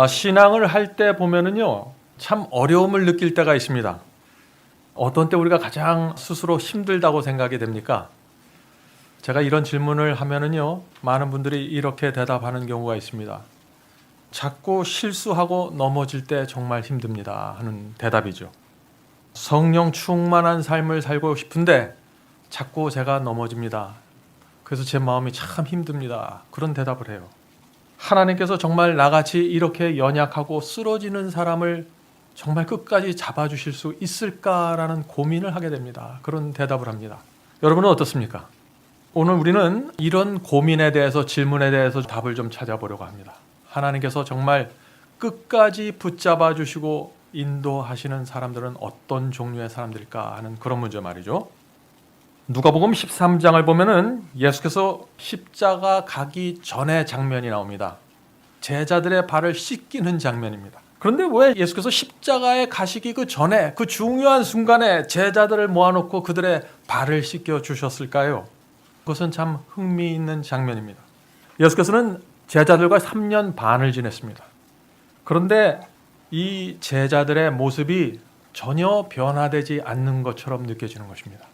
신앙을 할 때 보면은요, 참 어려움을 느낄 때가 있습니다. 어떤 때 우리가 가장 스스로 힘들다고 생각이 됩니까? 제가 이런 질문을 하면은요, 많은 분들이 이렇게 대답하는 경우가 있습니다. 자꾸 실수하고 넘어질 때 정말 힘듭니다 하는 대답이죠. 성령 충만한 삶을 살고 싶은데 자꾸 제가 넘어집니다. 그래서 제 마음이 참 힘듭니다. 그런 대답을 해요. 하나님께서 정말 나같이 이렇게 연약하고 쓰러지는 사람을 정말 끝까지 잡아주실 수 있을까라는 고민을 하게 됩니다. 그런 대답을 합니다. 여러분은 어떻습니까? 오늘 우리는 이런 고민에 대해서, 질문에 대해서 답을 좀 찾아보려고 합니다. 하나님께서 정말 끝까지 붙잡아 주시고 인도하시는 사람들은 어떤 종류의 사람들일까 하는 그런 문제 말이죠. 누가복음 13장을 보면은 예수께서 십자가 가기 전의 장면이 나옵니다. 제자들의 발을 씻기는 장면입니다. 그런데 왜 예수께서 십자가에 가시기 그 전에, 그 중요한 순간에 제자들을 모아놓고 그들의 발을 씻겨 주셨을까요? 그것은 참 흥미있는 장면입니다. 예수께서는 제자들과 3년 반을 지냈습니다. 그런데 이 제자들의 모습이 전혀 변화되지 않는 것처럼 느껴지는 것입니다.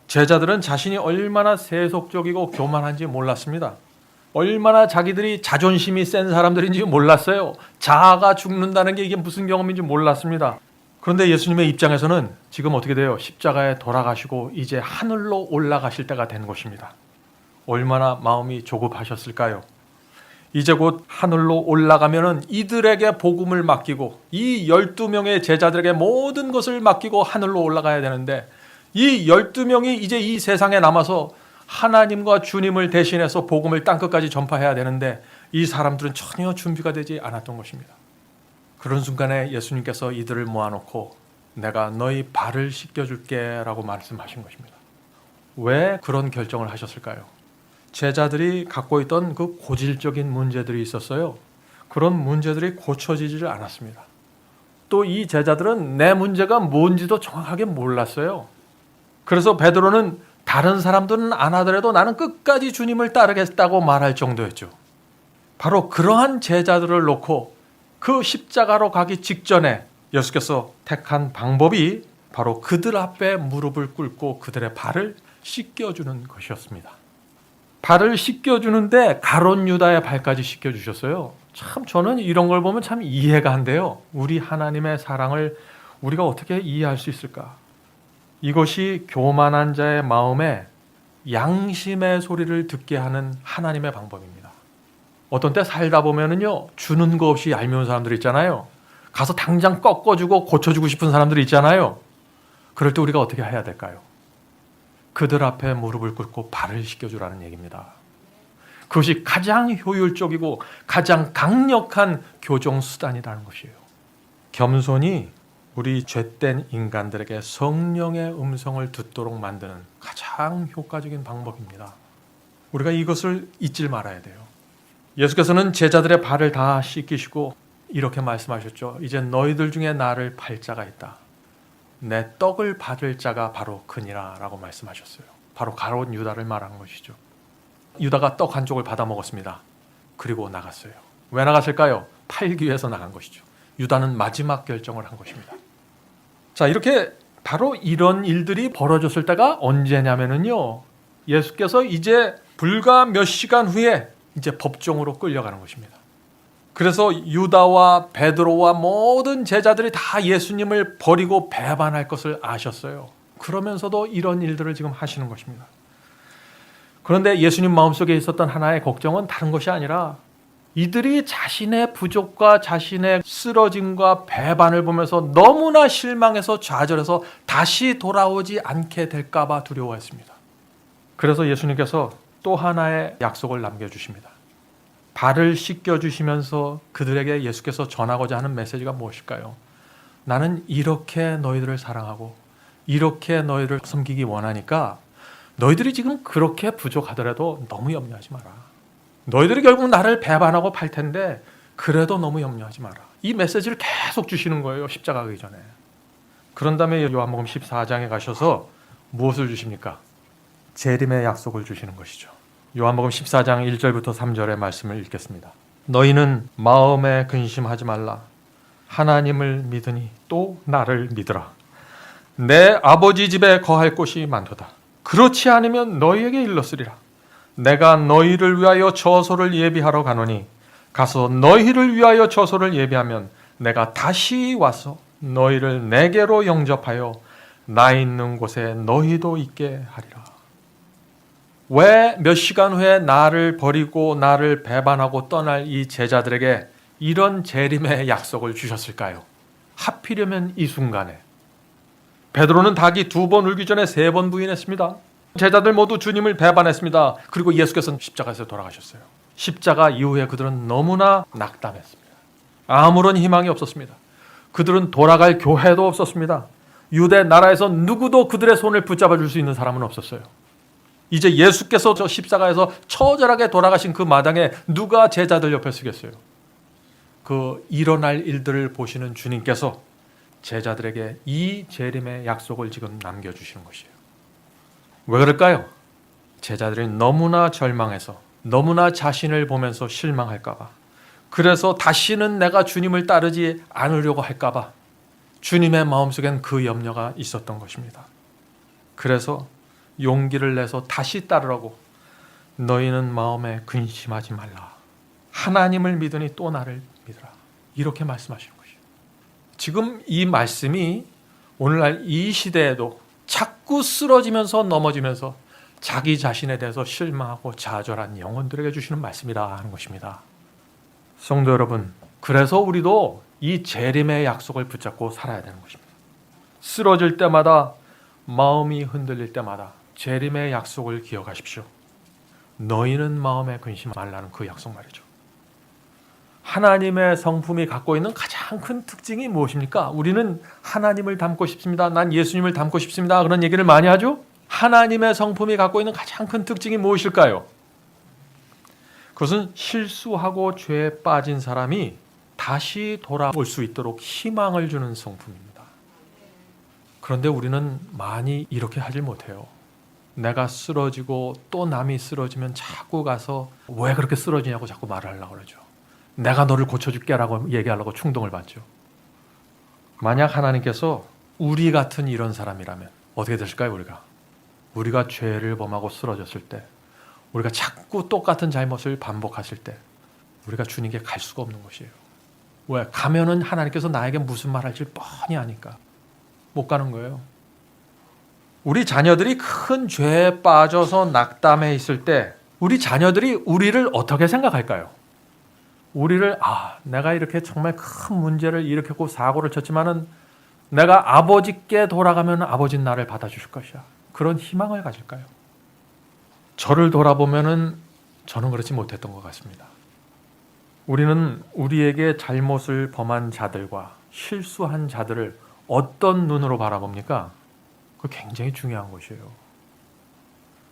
제자들은 자신이 얼마나 세속적이고 교만한지 몰랐습니다. 얼마나 자기들이 자존심이 센 사람들인지 몰랐어요. 자아가 죽는다는 게 이게 무슨 경험인지 몰랐습니다. 그런데 예수님의 입장에서는 지금 어떻게 돼요? 십자가에 돌아가시고 이제 하늘로 올라가실 때가 된 것입니다. 얼마나 마음이 조급하셨을까요? 이제 곧 하늘로 올라가면은 이들에게 복음을 맡기고 이 12명의 제자들에게 모든 것을 맡기고 하늘로 올라가야 되는데 이 12명이 이제 이 세상에 남아서 하나님과 주님을 대신해서 복음을 땅끝까지 전파해야 되는데 이 사람들은 전혀 준비가 되지 않았던 것입니다. 그런 순간에 예수님께서 이들을 모아놓고 내가 너희 발을 씻겨줄게 라고 말씀하신 것입니다. 왜 그런 결정을 하셨을까요? 제자들이 갖고 있던 그 고질적인 문제들이 있었어요. 그런 문제들이 고쳐지지를 않았습니다. 또 이 제자들은 내 문제가 뭔지도 정확하게 몰랐어요. 그래서 베드로는 다른 사람들은 안 하더라도 나는 끝까지 주님을 따르겠다고 말할 정도였죠. 바로 그러한 제자들을 놓고 그 십자가로 가기 직전에 예수께서 택한 방법이 바로 그들 앞에 무릎을 꿇고 그들의 발을 씻겨주는 것이었습니다. 발을 씻겨주는데 가룟 유다의 발까지 씻겨주셨어요. 참 저는 이런 걸 보면 참 이해가 안 돼요. 우리 하나님의 사랑을 우리가 어떻게 이해할 수 있을까? 이것이 교만한 자의 마음에 양심의 소리를 듣게 하는 하나님의 방법입니다. 어떤 때 살다 보면은요, 주는 거 없이 얄미운 사람들 있잖아요. 가서 당장 꺾어주고 고쳐주고 싶은 사람들이 있잖아요. 그럴 때 우리가 어떻게 해야 될까요? 그들 앞에 무릎을 꿇고 발을 씻겨주라는 얘기입니다. 그것이 가장 효율적이고 가장 강력한 교정 수단이라는 것이에요. 겸손이 우리 죄된 인간들에게 성령의 음성을 듣도록 만드는 가장 효과적인 방법입니다. 우리가 이것을 잊지 말아야 돼요. 예수께서는 제자들의 발을 다 씻기시고 이렇게 말씀하셨죠. 이제 너희들 중에 나를 팔 자가 있다. 내 떡을 받을 자가 바로 그니라 라고 말씀하셨어요. 바로 가룟 유다를 말한 것이죠. 유다가 떡 한 쪽을 받아 먹었습니다. 그리고 나갔어요. 왜 나갔을까요? 팔기 위해서 나간 것이죠. 유다는 마지막 결정을 한 것입니다. 자, 이렇게 바로 이런 일들이 벌어졌을 때가 언제냐면요, 예수께서 이제 불과 몇 시간 후에 이제 법정으로 끌려가는 것입니다. 그래서 유다와 베드로와 모든 제자들이 다 예수님을 버리고 배반할 것을 아셨어요. 그러면서도 이런 일들을 지금 하시는 것입니다. 그런데 예수님 마음속에 있었던 하나의 걱정은 다른 것이 아니라 이들이 자신의 부족과 자신의 쓰러짐과 배반을 보면서 너무나 실망해서 좌절해서 다시 돌아오지 않게 될까 봐 두려워했습니다. 그래서 예수님께서 또 하나의 약속을 남겨주십니다. 발을 씻겨주시면서 그들에게 예수께서 전하고자 하는 메시지가 무엇일까요? 나는 이렇게 너희들을 사랑하고 이렇게 너희를 섬기기 원하니까 너희들이 지금 그렇게 부족하더라도 너무 염려하지 마라. 너희들이 결국 나를 배반하고 팔 텐데 그래도 너무 염려하지 마라. 이 메시지를 계속 주시는 거예요. 십자가 가기 전에. 그런 다음에 요한복음 14장에 가셔서 무엇을 주십니까? 재림의 약속을 주시는 것이죠. 요한복음 14장 1절부터 3절의 말씀을 읽겠습니다. 너희는 마음에 근심하지 말라. 하나님을 믿으니 또 나를 믿으라. 내 아버지 집에 거할 곳이 많도다. 그렇지 않으면 너희에게 일렀으리라. 내가 너희를 위하여 처소를 예비하러 가노니 가서 너희를 위하여 처소를 예비하면 내가 다시 와서 너희를 내게로 영접하여 나 있는 곳에 너희도 있게 하리라. 왜 몇 시간 후에 나를 버리고 나를 배반하고 떠날 이 제자들에게 이런 재림의 약속을 주셨을까요? 하필이면 이 순간에. 베드로는 닭이 2번 울기 전에 3번 부인했습니다. 제자들 모두 주님을 배반했습니다. 그리고 예수께서는 십자가에서 돌아가셨어요. 십자가 이후에 그들은 너무나 낙담했습니다. 아무런 희망이 없었습니다. 그들은 돌아갈 교회도 없었습니다. 유대 나라에서 누구도 그들의 손을 붙잡아 줄 수 있는 사람은 없었어요. 이제 예수께서 저 십자가에서 처절하게 돌아가신 그 마당에 누가 제자들 옆에 서겠어요? 그 일어날 일들을 보시는 주님께서 제자들에게 이 재림의 약속을 지금 남겨주시는 것이에요. 왜 그럴까요? 제자들이 너무나 절망해서 너무나 자신을 보면서 실망할까 봐, 그래서 다시는 내가 주님을 따르지 않으려고 할까 봐 주님의 마음속엔 그 염려가 있었던 것입니다. 그래서 용기를 내서 다시 따르라고, 너희는 마음에 근심하지 말라. 하나님을 믿으니 또 나를 믿으라. 이렇게 말씀하시는 것이에요. 지금 이 말씀이 오늘날 이 시대에도 자꾸 쓰러지면서 넘어지면서 자기 자신에 대해서 실망하고 좌절한 영혼들에게 주시는 말씀이라 하는 것입니다. 성도 여러분, 그래서 우리도 이 재림의 약속을 붙잡고 살아야 되는 것입니다. 쓰러질 때마다, 마음이 흔들릴 때마다 재림의 약속을 기억하십시오. 너희는 마음에 근심 말라는 그 약속 말이죠. 하나님의 성품이 갖고 있는 가장 큰 특징이 무엇입니까? 우리는 하나님을 닮고 싶습니다. 난 예수님을 닮고 싶습니다. 그런 얘기를 많이 하죠. 하나님의 성품이 갖고 있는 가장 큰 특징이 무엇일까요? 그것은 실수하고 죄에 빠진 사람이 다시 돌아올 수 있도록 희망을 주는 성품입니다. 그런데 우리는 많이 이렇게 하질 못해요. 내가 쓰러지고 또 남이 쓰러지면 자꾸 가서 왜 그렇게 쓰러지냐고 자꾸 말을 하려고 그러죠. 내가 너를 고쳐줄게 라고 얘기하려고 충동을 받죠. 만약 하나님께서 우리 같은 이런 사람이라면 어떻게 됐을까요? 우리가 죄를 범하고 쓰러졌을 때, 우리가 자꾸 똑같은 잘못을 반복했을 때 우리가 주님께 갈 수가 없는 것이에요. 왜? 가면은 하나님께서 나에게 무슨 말 할지 뻔히 아니까 못 가는 거예요. 우리 자녀들이 큰 죄에 빠져서 낙담해 있을 때 우리 자녀들이 우리를 어떻게 생각할까요? 우리를 내가 이렇게 정말 큰 문제를 일으켰고 사고를 쳤지만은 내가 아버지께 돌아가면 아버지는 나를 받아주실 것이야. 그런 희망을 가질까요? 저를 돌아보면은 저는 그렇지 못했던 것 같습니다. 우리는 우리에게 잘못을 범한 자들과 실수한 자들을 어떤 눈으로 바라봅니까? 그거 굉장히 중요한 것이에요.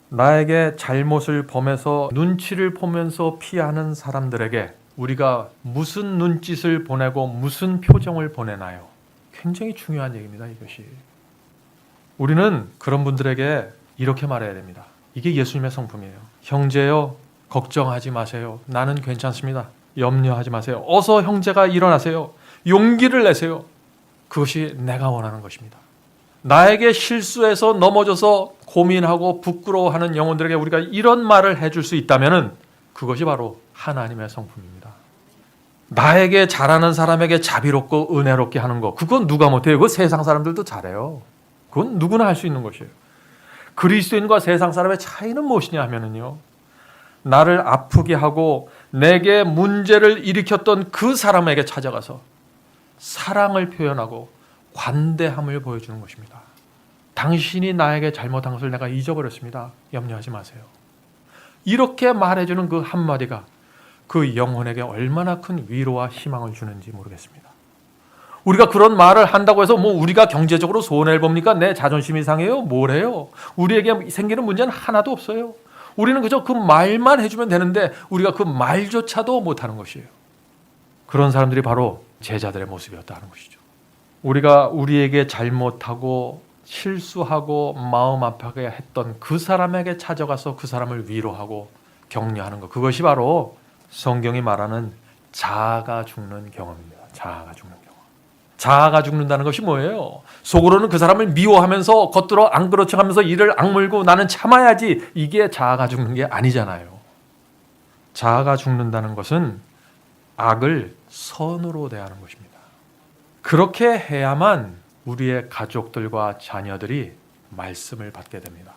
나에게 잘못을 범해서 눈치를 보면서 피하는 사람들에게 우리가 무슨 눈짓을 보내고 무슨 표정을 보내나요? 굉장히 중요한 얘기입니다, 이것이. 우리는 그런 분들에게 이렇게 말해야 됩니다. 이게 예수님의 성품이에요. 형제요, 걱정하지 마세요. 나는 괜찮습니다. 염려하지 마세요. 어서 형제가 일어나세요. 용기를 내세요. 그것이 내가 원하는 것입니다. 나에게 실수해서 넘어져서 고민하고 부끄러워하는 영혼들에게 우리가 이런 말을 해줄 수 있다면 그것이 바로 하나님의 성품입니다. 나에게 잘하는 사람에게 자비롭고 은혜롭게 하는 거, 그건 누가 못해요? 그건 세상 사람들도 잘해요. 그건 누구나 할 수 있는 것이에요. 그리스도인과 세상 사람의 차이는 무엇이냐 하면은요, 나를 아프게 하고 내게 문제를 일으켰던 그 사람에게 찾아가서 사랑을 표현하고 관대함을 보여주는 것입니다. 당신이 나에게 잘못한 것을 내가 잊어버렸습니다. 염려하지 마세요. 이렇게 말해주는 그 한마디가 그 영혼에게 얼마나 큰 위로와 희망을 주는지 모르겠습니다. 우리가 그런 말을 한다고 해서 우리가 경제적으로 손해를 봅니까? 내 자존심이 상해요? 뭘 해요? 우리에게 생기는 문제는 하나도 없어요. 우리는 그저 그 말만 해주면 되는데 우리가 그 말조차도 못하는 것이에요. 그런 사람들이 바로 제자들의 모습이었다 하는 것이죠. 우리가 우리에게 잘못하고 실수하고 마음 아프게 했던 그 사람에게 찾아가서 그 사람을 위로하고 격려하는 것, 그것이 바로 성경이 말하는 자아가 죽는 경험입니다. 자아가 죽는 경험. 자아가 죽는다는 것이 뭐예요? 속으로는 그 사람을 미워하면서 겉으로 안 그렇죠 하면서 이를 악물고 나는 참아야지. 이게 자아가 죽는 게 아니잖아요. 자아가 죽는다는 것은 악을 선으로 대하는 것입니다. 그렇게 해야만 우리의 가족들과 자녀들이 말씀을 받게 됩니다.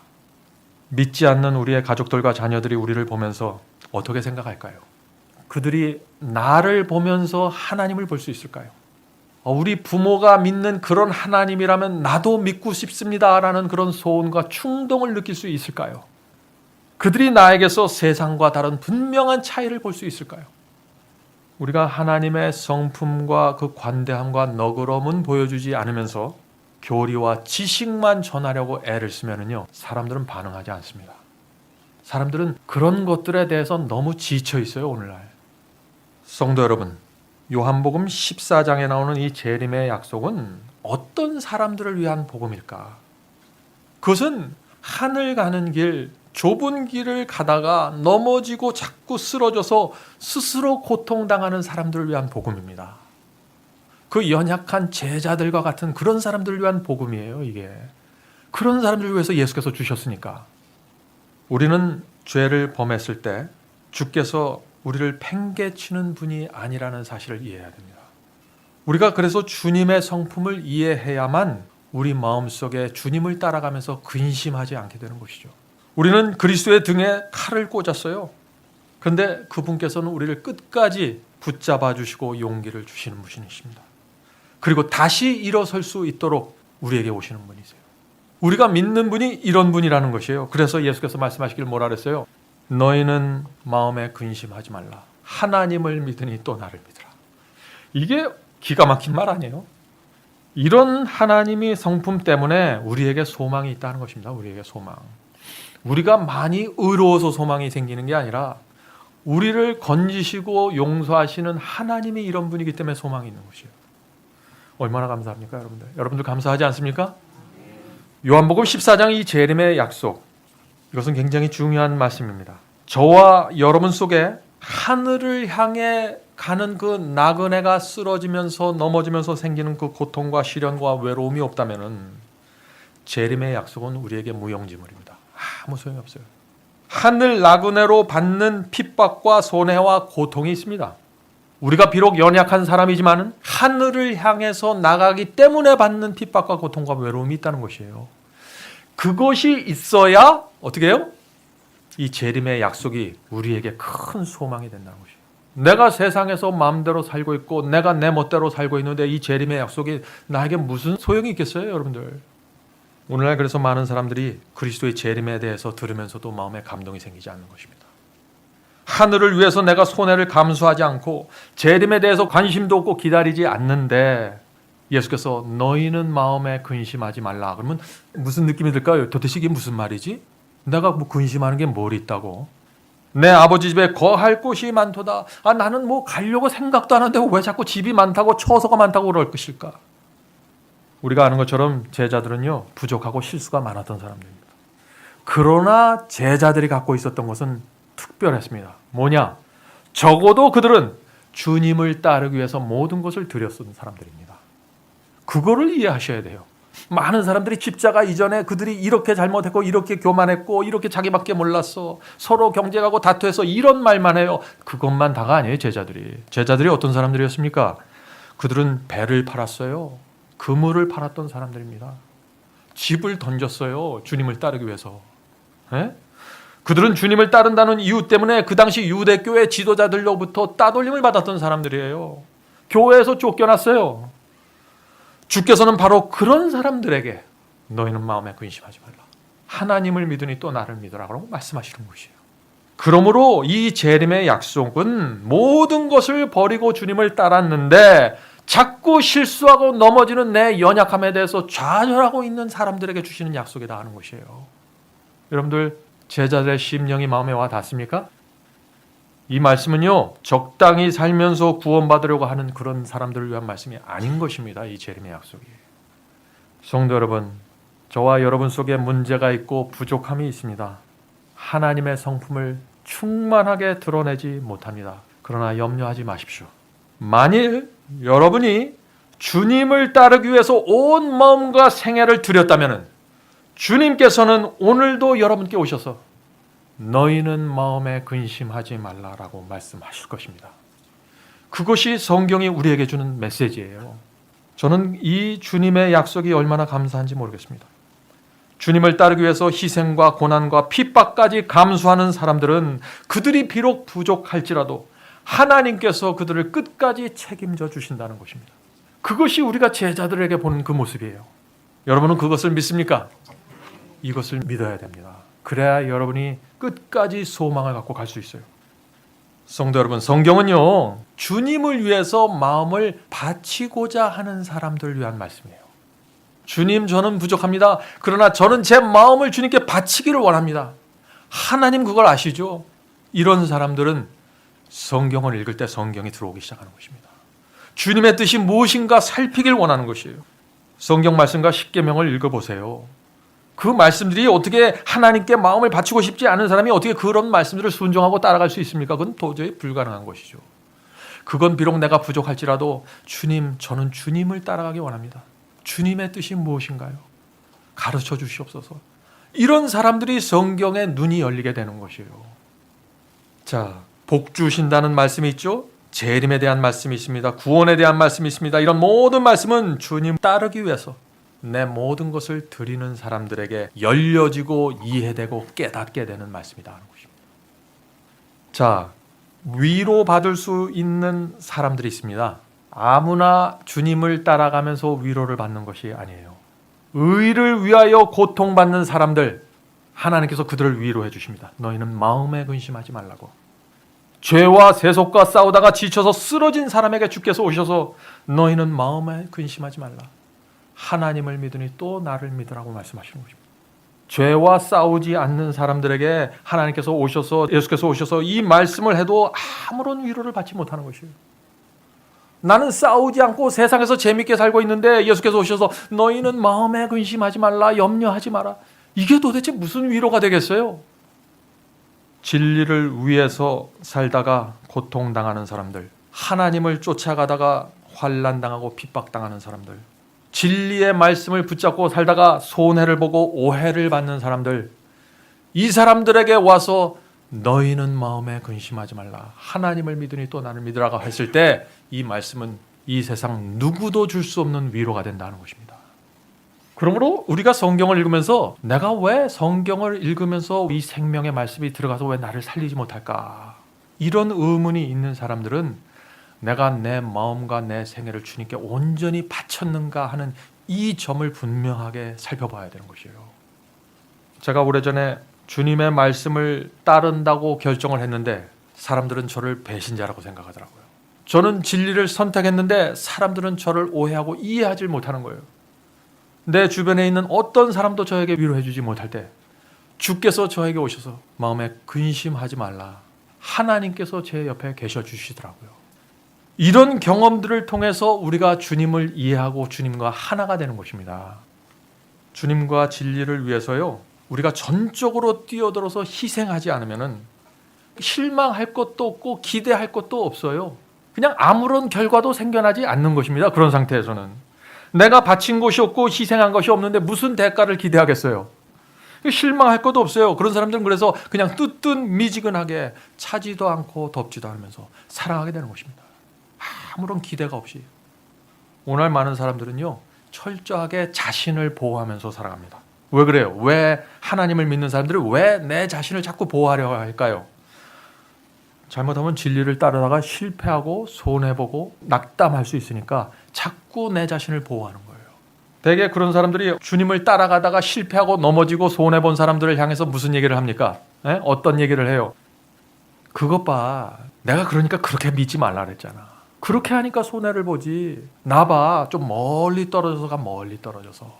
믿지 않는 우리의 가족들과 자녀들이 우리를 보면서 어떻게 생각할까요? 그들이 나를 보면서 하나님을 볼 수 있을까요? 우리 부모가 믿는 그런 하나님이라면 나도 믿고 싶습니다라는 그런 소원과 충동을 느낄 수 있을까요? 그들이 나에게서 세상과 다른 분명한 차이를 볼 수 있을까요? 우리가 하나님의 성품과 그 관대함과 너그러움은 보여주지 않으면서 교리와 지식만 전하려고 애를 쓰면요, 사람들은 반응하지 않습니다. 사람들은 그런 것들에 대해서 너무 지쳐 있어요, 오늘날. 성도 여러분, 요한복음 14장에 나오는 이 재림의 약속은 어떤 사람들을 위한 복음일까? 그것은 하늘 가는 길, 좁은 길을 가다가 넘어지고 자꾸 쓰러져서 스스로 고통당하는 사람들을 위한 복음입니다. 그 연약한 제자들과 같은 그런 사람들을 위한 복음이에요, 이게. 그런 사람들을 위해서 예수께서 주셨으니까. 우리는 죄를 범했을 때 주께서 우리를 팽개치는 분이 아니라는 사실을 이해해야 됩니다. 우리가 그래서 주님의 성품을 이해해야만 우리 마음속에 주님을 따라가면서 근심하지 않게 되는 것이죠. 우리는 그리스도의 등에 칼을 꽂았어요. 그런데 그분께서는 우리를 끝까지 붙잡아 주시고 용기를 주시는 분이십니다. 그리고 다시 일어설 수 있도록 우리에게 오시는 분이세요. 우리가 믿는 분이 이런 분이라는 것이에요. 그래서 예수께서 말씀하시길 뭐라 그랬어요? 너희는 마음에 근심하지 말라. 하나님을 믿으니 또 나를 믿으라. 이게 기가 막힌 말 아니에요? 이런 하나님이 성품 때문에 우리에게 소망이 있다는 것입니다. 우리에게 소망. 우리가 많이 의로워서 소망이 생기는 게 아니라 우리를 건지시고 용서하시는 하나님이 이런 분이기 때문에 소망이 있는 것이에요. 얼마나 감사합니까, 여러분들? 여러분들 감사하지 않습니까? 요한복음 14장 이 재림의 약속, 이것은 굉장히 중요한 말씀입니다. 저와 여러분 속에 하늘을 향해 가는 그 나그네가 쓰러지면서 넘어지면서 생기는 그 고통과 시련과 외로움이 없다면은 재림의 약속은 우리에게 무용지물입니다. 아무 소용이 없어요. 하늘 나그네로 받는 핍박과 손해와 고통이 있습니다. 우리가 비록 연약한 사람이지만 하늘을 향해서 나가기 때문에 받는 핍박과 고통과 외로움이 있다는 것이에요. 그것이 있어야 어떻게 해요? 이 재림의 약속이 우리에게 큰 소망이 된다는 것이에요. 내가 세상에서 마음대로 살고 있고 내가 내 멋대로 살고 있는데 이 재림의 약속이 나에게 무슨 소용이 있겠어요, 여러분들? 오늘날 그래서 많은 사람들이 그리스도의 재림에 대해서 들으면서도 마음에 감동이 생기지 않는 것입니다. 하늘을 위해서 내가 손해를 감수하지 않고 재림에 대해서 관심도 없고 기다리지 않는데 예수께서 너희는 마음에 근심하지 말라. 그러면 무슨 느낌이 들까요? 도대체 이게 무슨 말이지? 내가 뭐 근심하는 게 뭘 있다고? 내 아버지 집에 거할 곳이 많도다. 나는 뭐 가려고 생각도 안 하는데 왜 자꾸 집이 많다고 처소가 많다고 그럴 것일까? 우리가 아는 것처럼 제자들은요, 부족하고 실수가 많았던 사람들입니다. 그러나 제자들이 갖고 있었던 것은 특별했습니다. 뭐냐? 적어도 그들은 주님을 따르기 위해서 모든 것을 들였던 사람들입니다. 그거를 이해하셔야 돼요. 많은 사람들이 십자가 이전에 그들이 이렇게 잘못했고 이렇게 교만했고 이렇게 자기밖에 몰랐어, 서로 경쟁하고 다투해서 이런 말만 해요. 그것만 다가 아니에요. 제자들이 어떤 사람들이었습니까? 그들은 배를 팔았어요. 그물을 팔았던 사람들입니다. 집을 던졌어요. 주님을 따르기 위해서. 에? 그들은 주님을 따른다는 이유 때문에 그 당시 유대교회 지도자들로부터 따돌림을 받았던 사람들이에요. 교회에서 쫓겨났어요. 주께서는 바로 그런 사람들에게 너희는 마음에 근심하지 말라. 하나님을 믿으니 또 나를 믿으라고 말씀하시는 것이에요. 그러므로 이 재림의 약속은 모든 것을 버리고 주님을 따랐는데 자꾸 실수하고 넘어지는 내 연약함에 대해서 좌절하고 있는 사람들에게 주시는 약속이다 하는 것이에요. 여러분들 제자들의 심령이 마음에 와 닿습니까? 이 말씀은요, 적당히 살면서 구원받으려고 하는 그런 사람들을 위한 말씀이 아닌 것입니다. 이 재림의 약속이. 성도 여러분, 저와 여러분 속에 문제가 있고 부족함이 있습니다. 하나님의 성품을 충만하게 드러내지 못합니다. 그러나 염려하지 마십시오. 만일 여러분이 주님을 따르기 위해서 온 마음과 생애를 드렸다면 주님께서는 오늘도 여러분께 오셔서 너희는 마음에 근심하지 말라라고 말씀하실 것입니다. 그것이 성경이 우리에게 주는 메시지예요. 저는 이 주님의 약속이 얼마나 감사한지 모르겠습니다. 주님을 따르기 위해서 희생과 고난과 핍박까지 감수하는 사람들은 그들이 비록 부족할지라도 하나님께서 그들을 끝까지 책임져 주신다는 것입니다. 그것이 우리가 제자들에게 보는 그 모습이에요. 여러분은 그것을 믿습니까? 이것을 믿어야 됩니다. 그래야 여러분이 끝까지 소망을 갖고 갈 수 있어요. 성도 여러분, 성경은요, 주님을 위해서 마음을 바치고자 하는 사람들을 위한 말씀이에요. 주님, 저는 부족합니다. 그러나 저는 제 마음을 주님께 바치기를 원합니다. 하나님 그걸 아시죠? 이런 사람들은 성경을 읽을 때 성경이 들어오기 시작하는 것입니다. 주님의 뜻이 무엇인가 살피길 원하는 것이에요. 성경 말씀과 십계명을 읽어보세요. 그 말씀들이 어떻게 하나님께 마음을 바치고 싶지 않은 사람이 어떻게 그런 말씀들을 순종하고 따라갈 수 있습니까? 그건 도저히 불가능한 것이죠. 그건 비록 내가 부족할지라도 주님, 저는 주님을 따라가기 원합니다. 주님의 뜻이 무엇인가요? 가르쳐 주시옵소서. 이런 사람들이 성경에 눈이 열리게 되는 것이에요. 자, 복 주신다는 말씀이 있죠? 재림에 대한 말씀이 있습니다. 구원에 대한 말씀이 있습니다. 이런 모든 말씀은 주님 따르기 위해서 내 모든 것을 드리는 사람들에게 열려지고 이해되고 깨닫게 되는 말씀이다 하는 것입니다. 자, 위로받을 수 있는 사람들이 있습니다. 아무나 주님을 따라가면서 위로를 받는 것이 아니에요. 의를 위하여 고통받는 사람들, 하나님께서 그들을 위로해 주십니다. 너희는 마음에 근심하지 말라고. 죄와 세속과 싸우다가 지쳐서 쓰러진 사람에게 주께서 오셔서 너희는 마음에 근심하지 말라. 하나님을 믿으니 또 나를 믿으라고 말씀하시는 것입니다. 죄와 싸우지 않는 사람들에게 하나님께서 오셔서, 예수께서 오셔서 이 말씀을 해도 아무런 위로를 받지 못하는 것이에요. 나는 싸우지 않고 세상에서 재밌게 살고 있는데 예수께서 오셔서 너희는 마음에 근심하지 말라, 염려하지 마라. 이게 도대체 무슨 위로가 되겠어요? 진리를 위해서 살다가 고통당하는 사람들, 하나님을 쫓아가다가 환난당하고 핍박당하는 사람들, 진리의 말씀을 붙잡고 살다가 손해를 보고 오해를 받는 사람들, 이 사람들에게 와서 너희는 마음에 근심하지 말라. 하나님을 믿으니 또 나를 믿으라고 했을 때 이 말씀은 이 세상 누구도 줄 수 없는 위로가 된다는 것입니다. 그러므로 우리가 성경을 읽으면서 내가 왜 성경을 읽으면서 이 생명의 말씀이 들어가서 왜 나를 살리지 못할까? 이런 의문이 있는 사람들은 내가 내 마음과 내 생애를 주님께 온전히 바쳤는가 하는 이 점을 분명하게 살펴봐야 되는 것이에요. 제가 오래전에 주님의 말씀을 따른다고 결정을 했는데 사람들은 저를 배신자라고 생각하더라고요. 저는 진리를 선택했는데 사람들은 저를 오해하고 이해하지 못하는 거예요. 내 주변에 있는 어떤 사람도 저에게 위로해 주지 못할 때 주께서 저에게 오셔서 마음에 근심하지 말라. 하나님께서 제 옆에 계셔 주시더라고요. 이런 경험들을 통해서 우리가 주님을 이해하고 주님과 하나가 되는 것입니다. 주님과 진리를 위해서요, 우리가 전적으로 뛰어들어서 희생하지 않으면 실망할 것도 없고 기대할 것도 없어요. 그냥 아무런 결과도 생겨나지 않는 것입니다. 그런 상태에서는 내가 바친 것이 없고 희생한 것이 없는데 무슨 대가를 기대하겠어요? 실망할 것도 없어요. 그런 사람들은 그래서 그냥 뜨뜻미지근하게 차지도 않고 덥지도 않으면서 사랑하게 되는 것입니다. 아무런 기대가 없이. 오늘 많은 사람들은요, 철저하게 자신을 보호하면서 살아갑니다. 왜 그래요? 왜 하나님을 믿는 사람들은 왜 내 자신을 자꾸 보호하려 할까요? 잘못하면 진리를 따르다가 실패하고 손해보고 낙담할 수 있으니까 자꾸 내 자신을 보호하는 거예요. 대개 그런 사람들이 주님을 따라가다가 실패하고 넘어지고 손해본 사람들을 향해서 무슨 얘기를 합니까? 어떤 얘기를 해요? 그것 봐, 내가 그러니까 그렇게 믿지 말라 그랬잖아. 그렇게 하니까 손해를 보지. 나 봐, 좀 멀리 떨어져서 가, 멀리 떨어져서.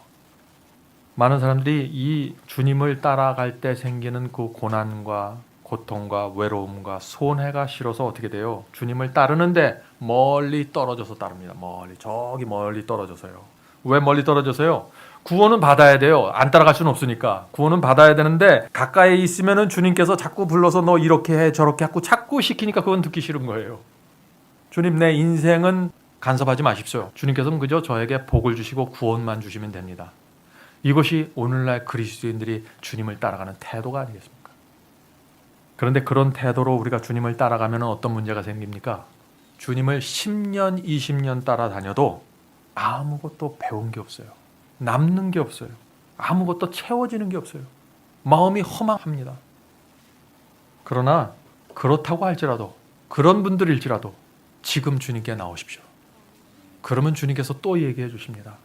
많은 사람들이 이 주님을 따라갈 때 생기는 그 고난과 고통과 외로움과 손해가 싫어서 어떻게 돼요? 주님을 따르는데 멀리 떨어져서 따릅니다. 멀리, 저기 멀리 떨어져서요. 왜 멀리 떨어져서요? 구원은 받아야 돼요. 안 따라갈 수는 없으니까. 구원은 받아야 되는데 가까이 있으면은 주님께서 자꾸 불러서 너 이렇게 해 저렇게 하고 자꾸 시키니까 그건 듣기 싫은 거예요. 주님, 내 인생은 간섭하지 마십시오. 주님께서는 그저 저에게 복을 주시고 구원만 주시면 됩니다. 이것이 오늘날 그리스도인들이 주님을 따라가는 태도가 아니겠습니까? 그런데 그런 태도로 우리가 주님을 따라가면 어떤 문제가 생깁니까? 주님을 10년, 20년 따라다녀도 아무것도 배운 게 없어요. 남는 게 없어요. 아무것도 채워지는 게 없어요. 마음이 허망합니다. 그러나 그렇다고 할지라도, 그런 분들일지라도 지금 주님께 나오십시오. 그러면 주님께서 또 얘기해 주십니다.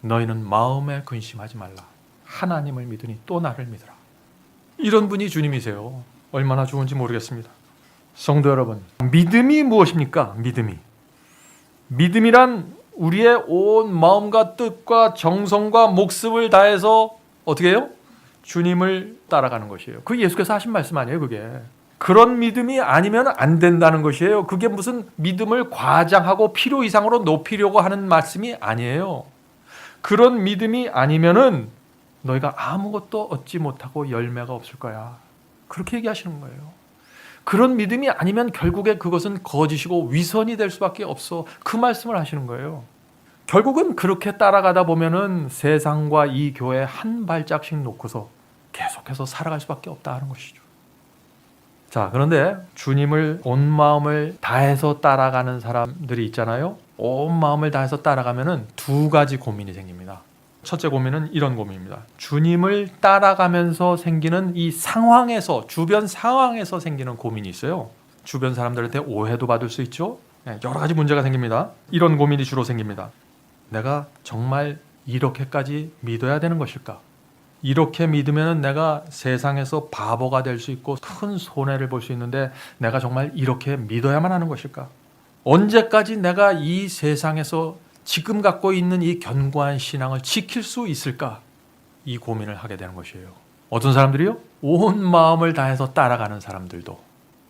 너희는 마음에 근심하지 말라. 하나님을 믿으니 또 나를 믿으라. 이런 분이 주님이세요. 얼마나 좋은지 모르겠습니다. 성도 여러분, 믿음이 무엇입니까? 믿음이란 우리의 온 마음과 뜻과 정성과 목숨을 다해서 어떻게 해요? 주님을 따라가는 것이에요. 그게 예수께서 하신 말씀 아니에요, 그게. 그런 믿음이 아니면 안 된다는 것이에요. 그게 무슨 믿음을 과장하고 필요 이상으로 높이려고 하는 말씀이 아니에요. 그런 믿음이 아니면은 너희가 아무것도 얻지 못하고 열매가 없을 거야. 그렇게 얘기하시는 거예요. 그런 믿음이 아니면 결국에 그것은 거짓이고 위선이 될 수밖에 없어. 그 말씀을 하시는 거예요. 결국은 그렇게 따라가다 보면은 세상과 이 교회 한 발짝씩 놓고서 계속해서 살아갈 수밖에 없다 하는 것이죠. 자, 그런데 주님을 온 마음을 다해서 따라가는 사람들이 있잖아요. 온 마음을 다해서 따라가면은 두 가지 고민이 생깁니다. 첫째 고민은 이런 고민입니다. 주님을 따라가면서 생기는 이 상황에서, 주변 상황에서 생기는 고민이 있어요. 주변 사람들한테 오해도 받을 수 있죠. 여러 가지 문제가 생깁니다. 이런 고민이 주로 생깁니다. 내가 정말 이렇게까지 믿어야 되는 것일까? 이렇게 믿으면 내가 세상에서 바보가 될 수 있고 큰 손해를 볼 수 있는데 내가 정말 이렇게 믿어야만 하는 것일까? 언제까지 내가 이 세상에서 지금 갖고 있는 이 견고한 신앙을 지킬 수 있을까? 이 고민을 하게 되는 것이에요. 어떤 사람들이요? 온 마음을 다해서 따라가는 사람들도.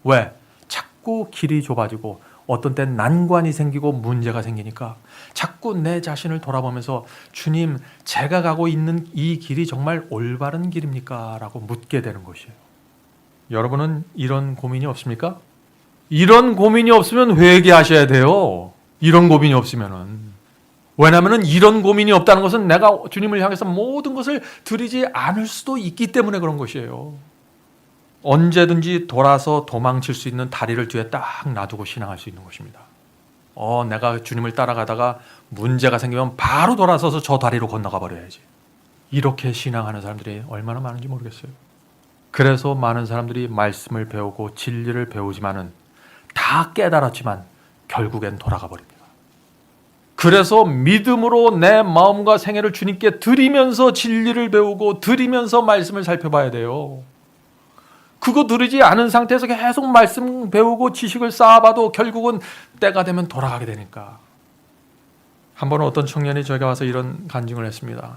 왜? 자꾸 길이 좁아지고 어떤 땐 난관이 생기고 문제가 생기니까 자꾸 내 자신을 돌아보면서 주님, 제가 가고 있는 이 길이 정말 올바른 길입니까? 라고 묻게 되는 것이에요. 여러분은 이런 고민이 없습니까? 이런 고민이 없으면 회개하셔야 돼요. 이런 고민이 없으면은. 왜냐하면 이런 고민이 없다는 것은 내가 주님을 향해서 모든 것을 드리지 않을 수도 있기 때문에 그런 것이에요. 언제든지 돌아서 도망칠 수 있는 다리를 뒤에 딱 놔두고 신앙할 수 있는 것입니다. 내가 주님을 따라가다가 문제가 생기면 바로 돌아서서 저 다리로 건너가 버려야지. 이렇게 신앙하는 사람들이 얼마나 많은지 모르겠어요. 그래서 많은 사람들이 말씀을 배우고 진리를 배우지만은 다 깨달았지만 결국엔 돌아가 버립니다. 그래서 믿음으로 내 마음과 생애를 주님께 드리면서 진리를 배우고 드리면서 말씀을 살펴봐야 돼요. 그거 들으지 않은 상태에서 계속 말씀 배우고 지식을 쌓아봐도 결국은 때가 되면 돌아가게 되니까. 한 번 어떤 청년이 저에게 와서 이런 간증을 했습니다.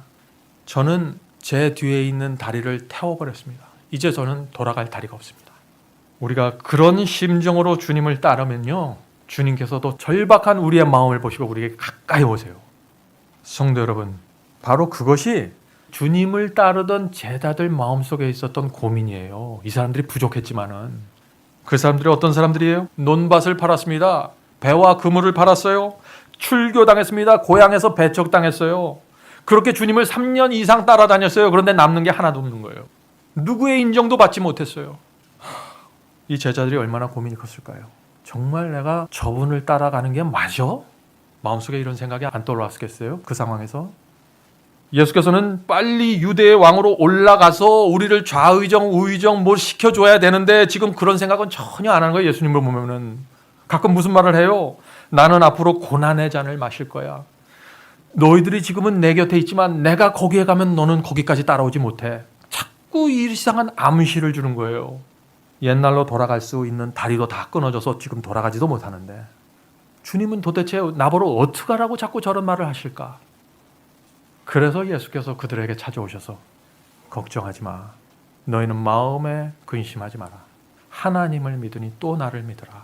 저는 제 뒤에 있는 다리를 태워버렸습니다. 이제 저는 돌아갈 다리가 없습니다. 우리가 그런 심정으로 주님을 따르면요, 주님께서도 절박한 우리의 마음을 보시고 우리에게 가까이 오세요. 성도 여러분, 바로 그것이 주님을 따르던 제자들 마음속에 있었던 고민이에요. 이 사람들이 부족했지만은. 그 사람들이 어떤 사람들이에요? 논밭을 팔았습니다. 배와 그물을 팔았어요. 출교당했습니다. 고향에서 배척당했어요. 그렇게 주님을 3년 이상 따라다녔어요. 그런데 남는 게 하나도 없는 거예요. 누구의 인정도 받지 못했어요. 이 제자들이 얼마나 고민이 컸을까요? 정말 내가 저분을 따라가는 게 맞아? 마음속에 이런 생각이 안 떠올랐겠어요? 그 상황에서. 예수께서는 빨리 유대의 왕으로 올라가서 우리를 좌의정 우의정 뭘 시켜줘야 되는데 지금 그런 생각은 전혀 안 하는 거예요. 예수님을 보면은 가끔 무슨 말을 해요? 나는 앞으로 고난의 잔을 마실 거야. 너희들이 지금은 내 곁에 있지만 내가 거기에 가면 너는 거기까지 따라오지 못해. 자꾸 이상한 암시를 주는 거예요. 옛날로 돌아갈 수 있는 다리도 다 끊어져서 지금 돌아가지도 못하는데 주님은 도대체 나보러 어떻게 하라고 자꾸 저런 말을 하실까? 그래서 예수께서 그들에게 찾아오셔서 걱정하지 마. 너희는 마음에 근심하지 마라. 하나님을 믿으니 또 나를 믿으라.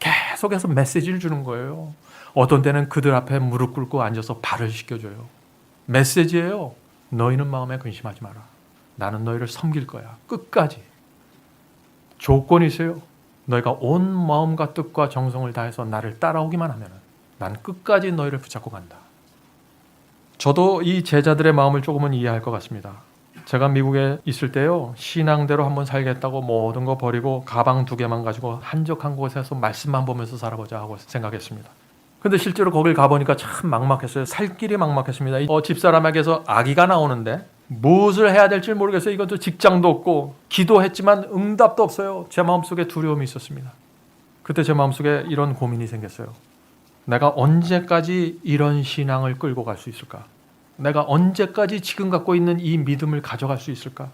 계속해서 메시지를 주는 거예요. 어떤 때는 그들 앞에 무릎 꿇고 앉아서 발을 씻겨줘요. 메시지예요. 너희는 마음에 근심하지 마라. 나는 너희를 섬길 거야. 끝까지. 조건이 있어요. 너희가 온 마음과 뜻과 정성을 다해서 나를 따라오기만 하면 난 끝까지 너희를 붙잡고 간다. 저도 이 제자들의 마음을 조금은 이해할 것 같습니다. 제가 미국에 있을 때요, 신앙대로 한번 살겠다고 모든 거 버리고 가방 2개만 가지고 한적한 곳에서 말씀만 보면서 살아보자 하고 생각했습니다. 근데 실제로 거길 가보니까 참 막막했어요. 살 길이 막막했습니다. 집사람에게서 아기가 나오는데 무엇을 해야 될지 모르겠어요. 이것도 직장도 없고 기도했지만 응답도 없어요. 제 마음속에 두려움이 있었습니다. 그때 제 마음속에 이런 고민이 생겼어요. 내가 언제까지 이런 신앙을 끌고 갈 수 있을까? 내가 언제까지 지금 갖고 있는 이 믿음을 가져갈 수 있을까?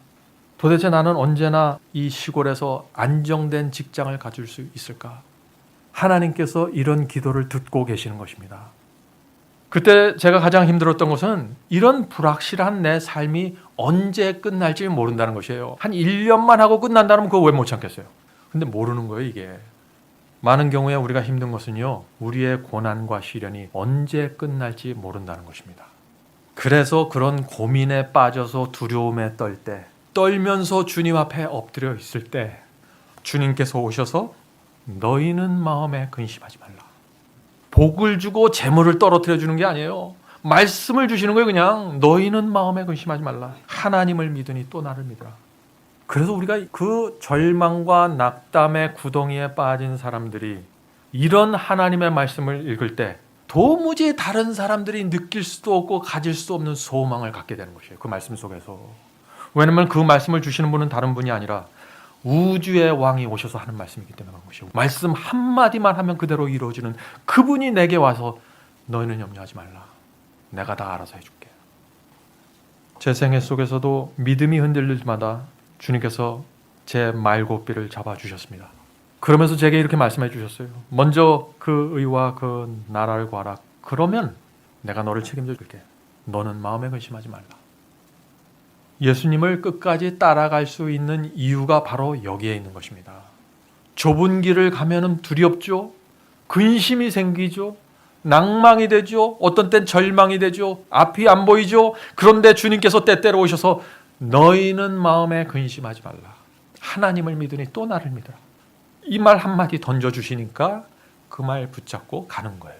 도대체 나는 언제나 이 시골에서 안정된 직장을 가질 수 있을까? 하나님께서 이런 기도를 듣고 계시는 것입니다. 그때 제가 가장 힘들었던 것은 이런 불확실한 내 삶이 언제 끝날지 모른다는 것이에요. 한 1년만 하고 끝난다면 그거 왜 못 참겠어요? 근데 모르는 거예요, 이게. 많은 경우에 우리가 힘든 것은요, 우리의 고난과 시련이 언제 끝날지 모른다는 것입니다. 그래서 그런 고민에 빠져서 두려움에 떨 때, 떨면서 주님 앞에 엎드려 있을 때 주님께서 오셔서 너희는 마음에 근심하지 말라. 복을 주고 재물을 떨어뜨려 주는 게 아니에요. 말씀을 주시는 거예요. 그냥 너희는 마음에 근심하지 말라. 하나님을 믿으니 또 나를 믿으라. 그래서 우리가 그 절망과 낙담의 구덩이에 빠진 사람들이 이런 하나님의 말씀을 읽을 때 도무지 다른 사람들이 느낄 수도 없고 가질 수 없는 소망을 갖게 되는 것이에요. 그 말씀 속에서. 왜냐하면 그 말씀을 주시는 분은 다른 분이 아니라 우주의 왕이 오셔서 하는 말씀이기 때문에 그런 것이고, 말씀 한마디만 하면 그대로 이루어지는 그분이 내게 와서 너희는 염려하지 말라. 내가 다 알아서 해줄게. 제 생애 속에서도 믿음이 흔들릴 때마다 주님께서 제 말고삐를 잡아주셨습니다. 그러면서 제게 이렇게 말씀해 주셨어요. 먼저 그 의와 그 나라를 구하라. 그러면 내가 너를 책임져 줄게. 너는 마음에 근심하지 말라. 예수님을 끝까지 따라갈 수 있는 이유가 바로 여기에 있는 것입니다. 좁은 길을 가면은 두렵죠. 근심이 생기죠. 낭망이 되죠. 어떤 땐 절망이 되죠. 앞이 안 보이죠. 그런데 주님께서 때때로 오셔서 너희는 마음에 근심하지 말라. 하나님을 믿으니 또 나를 믿어라. 이 말 한마디 던져주시니까 그 말 붙잡고 가는 거예요.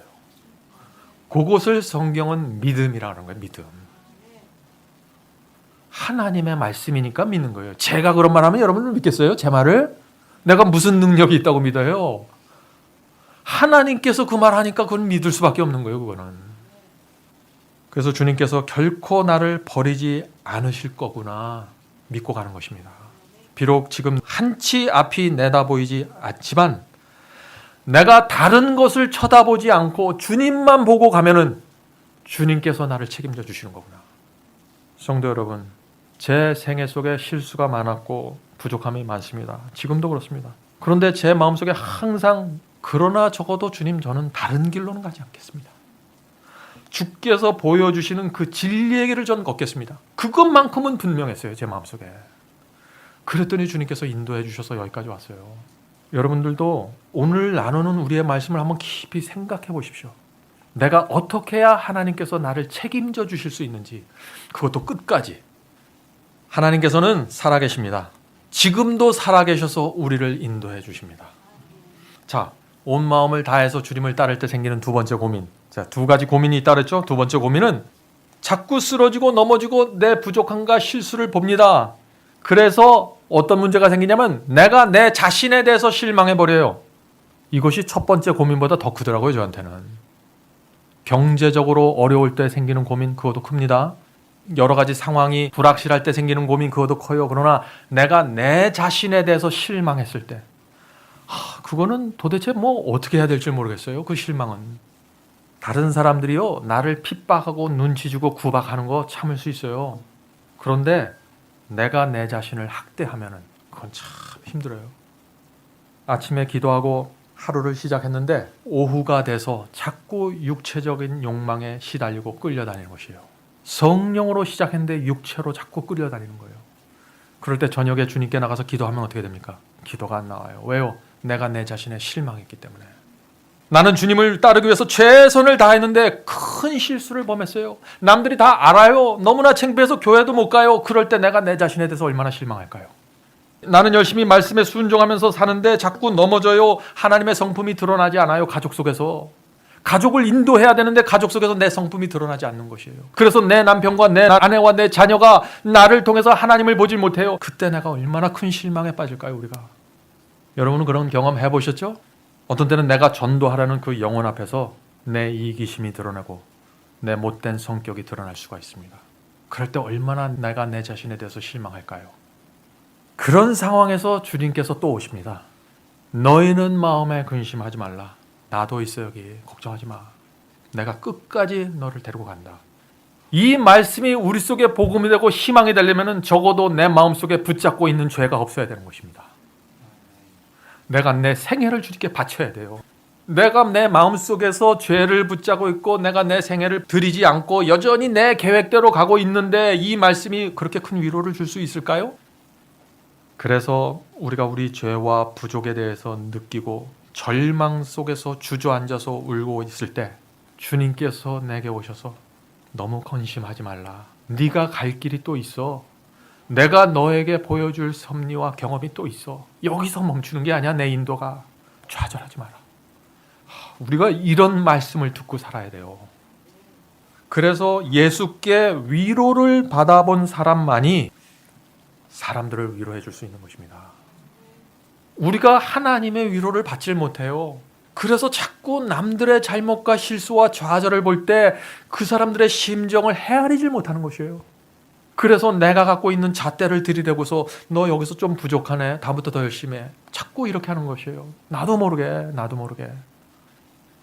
그것을 성경은 믿음이라는 거예요. 믿음. 하나님의 말씀이니까 믿는 거예요. 제가 그런 말 하면 여러분은 믿겠어요? 제 말을? 내가 무슨 능력이 있다고 믿어요? 하나님께서 그 말 하니까 그건 믿을 수밖에 없는 거예요. 그거는. 그래서 주님께서 결코 나를 버리지 않으실 거구나 믿고 가는 것입니다. 비록 지금 한치 앞이 내다보이지 않지만 내가 다른 것을 쳐다보지 않고 주님만 보고 가면은 주님께서 나를 책임져 주시는 거구나. 성도 여러분, 제 생애 속에 실수가 많았고 부족함이 많습니다. 지금도 그렇습니다. 그런데 제 마음속에 항상 그러나 적어도 주님, 저는 다른 길로는 가지 않겠습니다. 주께서 보여주시는 그 진리의 길을 저는 걷겠습니다. 그것만큼은 분명했어요. 제 마음속에. 그랬더니 주님께서 인도해 주셔서 여기까지 왔어요. 여러분들도 오늘 나누는 우리의 말씀을 한번 깊이 생각해 보십시오. 내가 어떻게 해야 하나님께서 나를 책임져 주실 수 있는지, 그것도 끝까지. 하나님께서는 살아계십니다. 지금도 살아계셔서 우리를 인도해 주십니다. 자, 온 마음을 다해서 주님을 따를 때 생기는 두 번째 고민. 자, 두 가지 고민이 있다 그랬죠? 두 번째 고민은 자꾸 쓰러지고 넘어지고 내 부족함과 실수를 봅니다. 그래서 어떤 문제가 생기냐면 내가 내 자신에 대해서 실망해버려요. 이것이 첫 번째 고민보다 더 크더라고요, 저한테는. 경제적으로 어려울 때 생기는 고민, 그것도 큽니다. 여러 가지 상황이 불확실할 때 생기는 고민, 그것도 커요. 그러나 내가 내 자신에 대해서 실망했을 때, 그거는 도대체 뭐 어떻게 해야 될지 모르겠어요. 그 실망은. 다른 사람들이요, 나를 핍박하고 눈치 주고 구박하는 거 참을 수 있어요. 그런데 내가 내 자신을 학대하면은 그건 참 힘들어요. 아침에 기도하고 하루를 시작했는데 오후가 돼서 자꾸 육체적인 욕망에 시달리고 끌려다니는 것이에요. 성령으로 시작했는데 육체로 자꾸 끌려다니는 거예요. 그럴 때 저녁에 주님께 나가서 기도하면 어떻게 됩니까? 기도가 안 나와요. 왜요? 내가 내 자신에 실망했기 때문에. 나는 주님을 따르기 위해서 최선을 다했는데 큰 실수를 범했어요. 남들이 다 알아요. 너무나 창피해서 교회도 못 가요. 그럴 때 내가 내 자신에 대해서 얼마나 실망할까요? 나는 열심히 말씀에 순종하면서 사는데 자꾸 넘어져요. 하나님의 성품이 드러나지 않아요. 가족 속에서. 가족을 인도해야 되는데 가족 속에서 내 성품이 드러나지 않는 것이에요. 그래서 내 남편과 내 아내와 내 자녀가 나를 통해서 하나님을 보질 못해요. 그때 내가 얼마나 큰 실망에 빠질까요, 우리가? 여러분은 그런 경험 해보셨죠? 어떤 때는 내가 전도하라는 그 영혼 앞에서 내 이기심이 드러나고 내 못된 성격이 드러날 수가 있습니다. 그럴 때 얼마나 내가 내 자신에 대해서 실망할까요? 그런 상황에서 주님께서 또 오십니다. 너희는 마음에 근심하지 말라. 나도 있어 여기. 걱정하지 마. 내가 끝까지 너를 데리고 간다. 이 말씀이 우리 속에 복음이 되고 희망이 되려면 적어도 내 마음속에 붙잡고 있는 죄가 없어야 되는 것입니다. 내가 내 생애를 주님께 바쳐야 돼요. 내가 내 마음속에서 죄를 붙잡고 있고 내가 내 생애를 드리지 않고 여전히 내 계획대로 가고 있는데 이 말씀이 그렇게 큰 위로를 줄 수 있을까요? 그래서 우리가 우리 죄와 부족에 대해서 느끼고 절망 속에서 주저앉아서 울고 있을 때 주님께서 내게 오셔서 너무 근심하지 말라. 네가 갈 길이 또 있어. 내가 너에게 보여줄 섭리와 경험이 또 있어. 여기서 멈추는 게 아니야. 내 인도가. 좌절하지 마라. 우리가 이런 말씀을 듣고 살아야 돼요. 그래서 예수께 위로를 받아본 사람만이 사람들을 위로해 줄 수 있는 것입니다. 우리가 하나님의 위로를 받질 못해요. 그래서 자꾸 남들의 잘못과 실수와 좌절을 볼 때 그 사람들의 심정을 헤아리질 못하는 것이에요. 그래서 내가 갖고 있는 잣대를 들이대고서 너 여기서 좀 부족하네. 다음부터 더 열심히 해. 자꾸 이렇게 하는 것이에요. 나도 모르게.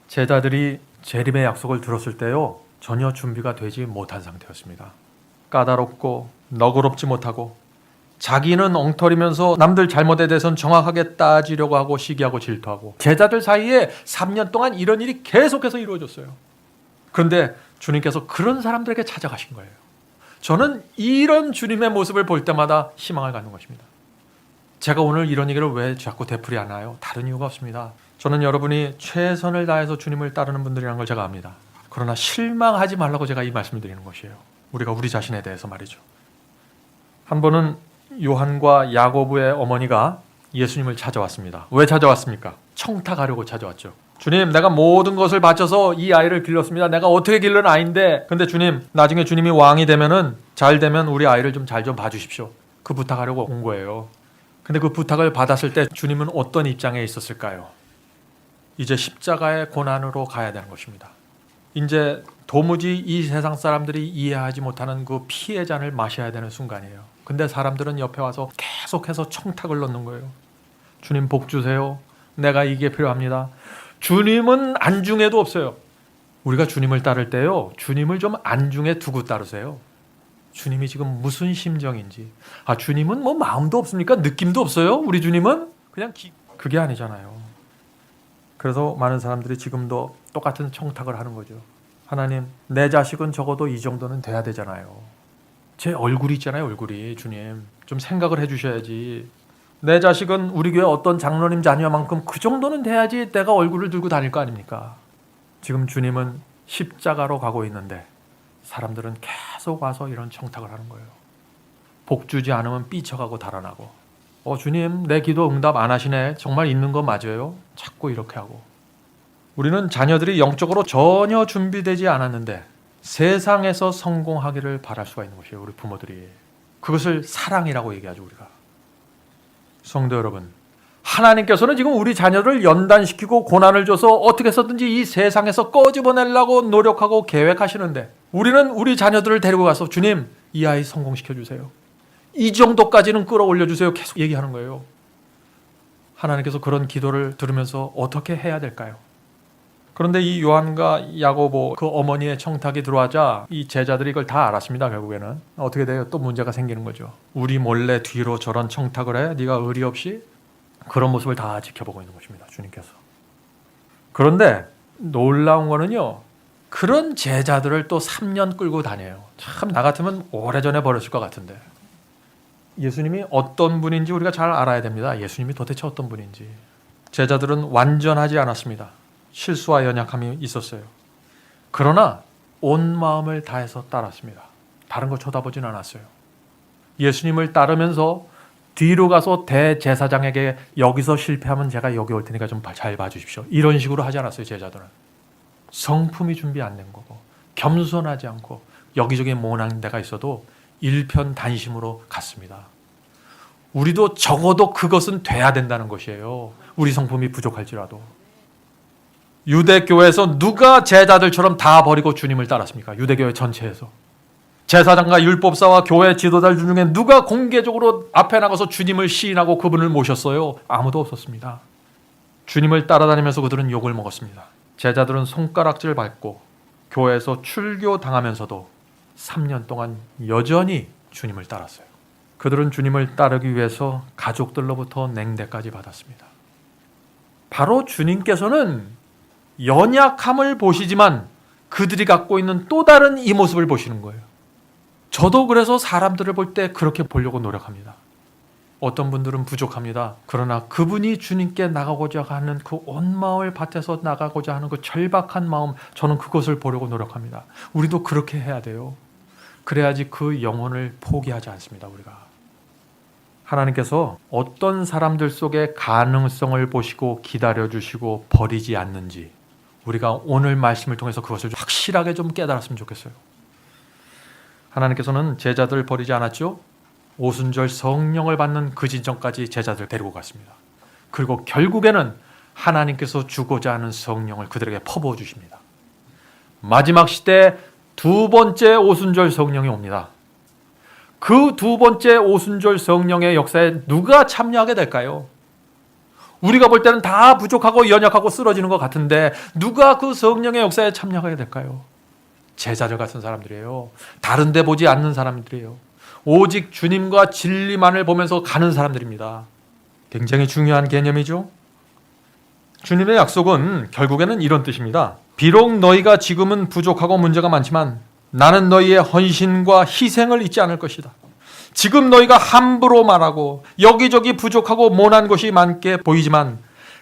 제자들이 재림의 약속을 들었을 때요. 전혀 준비가 되지 못한 상태였습니다. 까다롭고 너그럽지 못하고 자기는 엉터리면서 남들 잘못에 대해서는 정확하게 따지려고 하고 시기하고 질투하고 제자들 사이에 3년 동안 이런 일이 계속해서 이루어졌어요. 그런데 주님께서 그런 사람들에게 찾아가신 거예요. 저는 이런 주님의 모습을 볼 때마다 희망을 갖는 것입니다. 제가 오늘 이런 얘기를 왜 자꾸 되풀이 하나요? 다른 이유가 없습니다. 저는 여러분이 최선을 다해서 주님을 따르는 분들이라는 걸 제가 압니다. 그러나 실망하지 말라고 제가 이 말씀을 드리는 것이에요. 우리가 우리 자신에 대해서 말이죠. 한 번은 요한과 야고보의 어머니가 예수님을 찾아왔습니다. 왜 찾아왔습니까? 청탁하려고 찾아왔죠. 주님, 내가 모든 것을 바쳐서 이 아이를 길렀습니다. 내가 어떻게 기른 아이인데, 근데 주님, 나중에 주님이 왕이 되면은 잘 되면 우리 아이를 좀 잘 좀 봐주십시오. 그 부탁하려고 온 거예요. 근데 그 부탁을 받았을 때 주님은 어떤 입장에 있었을까요? 이제 십자가의 고난으로 가야 되는 것입니다. 이제 도무지 이 세상 사람들이 이해하지 못하는 그 피의 잔을 마셔야 되는 순간이에요. 근데 사람들은 옆에 와서 계속해서 청탁을 넣는 거예요. 주님 복 주세요. 내가 이게 필요합니다. 주님은 안중에도 없어요. 우리가 주님을 따를 때요. 주님을 좀 안중에 두고 따르세요. 주님이 지금 무슨 심정인지. 주님은 뭐 마음도 없습니까? 느낌도 없어요? 우리 주님은? 그냥 그게 아니잖아요. 그래서 많은 사람들이 지금도 똑같은 청탁을 하는 거죠. 하나님, 내 자식은 적어도 이 정도는 돼야 되잖아요. 제 얼굴이 있잖아요, 얼굴이. 주님, 좀 생각을 해주셔야지. 내 자식은 우리 교회 어떤 장로님 자녀만큼 그 정도는 돼야지 내가 얼굴을 들고 다닐 거 아닙니까? 지금 주님은 십자가로 가고 있는데 사람들은 계속 와서 이런 청탁을 하는 거예요. 복 주지 않으면 삐쳐가고 달아나고. 주님, 내 기도 응답 안 하시네. 정말 있는 거 맞아요? 자꾸 이렇게 하고. 우리는 자녀들이 영적으로 전혀 준비되지 않았는데 세상에서 성공하기를 바랄 수가 있는 것이에요. 우리 부모들이. 그것을 사랑이라고 얘기하죠, 우리가. 성도 여러분, 하나님께서는 지금 우리 자녀를 연단시키고 고난을 줘서 어떻게 해서든지 이 세상에서 꺼집어내려고 노력하고 계획하시는데 우리는 우리 자녀들을 데리고 가서 주님, 이 아이 성공시켜주세요. 이 정도까지는 끌어올려주세요. 계속 얘기하는 거예요. 하나님께서 그런 기도를 들으면서 어떻게 해야 될까요? 그런데 이 요한과 야고보 그 어머니의 청탁이 들어와자 이 제자들이 이걸 다 알았습니다. 결국에는 어떻게 돼요? 또 문제가 생기는 거죠. 우리 몰래 뒤로 저런 청탁을 해? 네가 의리 없이? 그런 모습을 다 지켜보고 있는 것입니다. 주님께서. 그런데 놀라운 거는요. 그런 제자들을 또 3년 끌고 다녀요. 참 나 같으면 오래전에 버렸을 것 같은데. 예수님이 어떤 분인지 우리가 잘 알아야 됩니다. 예수님이 도대체 어떤 분인지. 제자들은 완전하지 않았습니다. 실수와 연약함이 있었어요. 그러나 온 마음을 다해서 따랐습니다. 다른 거 쳐다보진 않았어요. 예수님을 따르면서 뒤로 가서 대제사장에게 여기서 실패하면 제가 여기 올 테니까 좀 잘 봐주십시오. 이런 식으로 하지 않았어요. 제자들은. 성품이 준비 안 된 거고 겸손하지 않고 여기저기 모난 데가 있어도 일편단심으로 갔습니다. 우리도 적어도 그것은 돼야 된다는 것이에요. 우리 성품이 부족할지라도. 유대교회에서 누가 제자들처럼 다 버리고 주님을 따랐습니까? 유대교회 전체에서. 제사장과 율법사와 교회 지도자들 중에 누가 공개적으로 앞에 나가서 주님을 시인하고 그분을 모셨어요? 아무도 없었습니다. 주님을 따라다니면서 그들은 욕을 먹었습니다. 제자들은 손가락질 밟고 교회에서 출교당하면서도 3년 동안 여전히 주님을 따랐어요. 그들은 주님을 따르기 위해서 가족들로부터 냉대까지 받았습니다. 바로 주님께서는 연약함을 보시지만 그들이 갖고 있는 또 다른 이 모습을 보시는 거예요. 저도 그래서 사람들을 볼 때 그렇게 보려고 노력합니다. 어떤 분들은 부족합니다. 그러나 그분이 주님께 나가고자 하는 그 온 마음을 밭에서 나가고자 하는 그 절박한 마음, 저는 그것을 보려고 노력합니다. 우리도 그렇게 해야 돼요. 그래야지 그 영혼을 포기하지 않습니다. 우리가. 하나님께서 어떤 사람들 속에 가능성을 보시고 기다려주시고 버리지 않는지 우리가 오늘 말씀을 통해서 그것을 확실하게 좀 깨달았으면 좋겠어요. 하나님께서는 제자들 버리지 않았죠. 오순절 성령을 받는 그 진정까지 제자들 데리고 갔습니다. 그리고 결국에는 하나님께서 주고자 하는 성령을 그들에게 퍼부어 주십니다. 마지막 시대 두 번째 오순절 성령이 옵니다. 그 두 번째 오순절 성령의 역사에 누가 참여하게 될까요? 우리가 볼 때는 다 부족하고 연약하고 쓰러지는 것 같은데 누가 그 성령의 역사에 참여하게 될까요? 제자들 같은 사람들이에요. 다른 데 보지 않는 사람들이에요. 오직 주님과 진리만을 보면서 가는 사람들입니다. 굉장히 중요한 개념이죠. 주님의 약속은 결국에는 이런 뜻입니다. 비록 너희가 지금은 부족하고 문제가 많지만 나는 너희의 헌신과 희생을 잊지 않을 것이다. 지금 너희가 함부로 말하고 여기저기 부족하고 모난 것이 많게 보이지만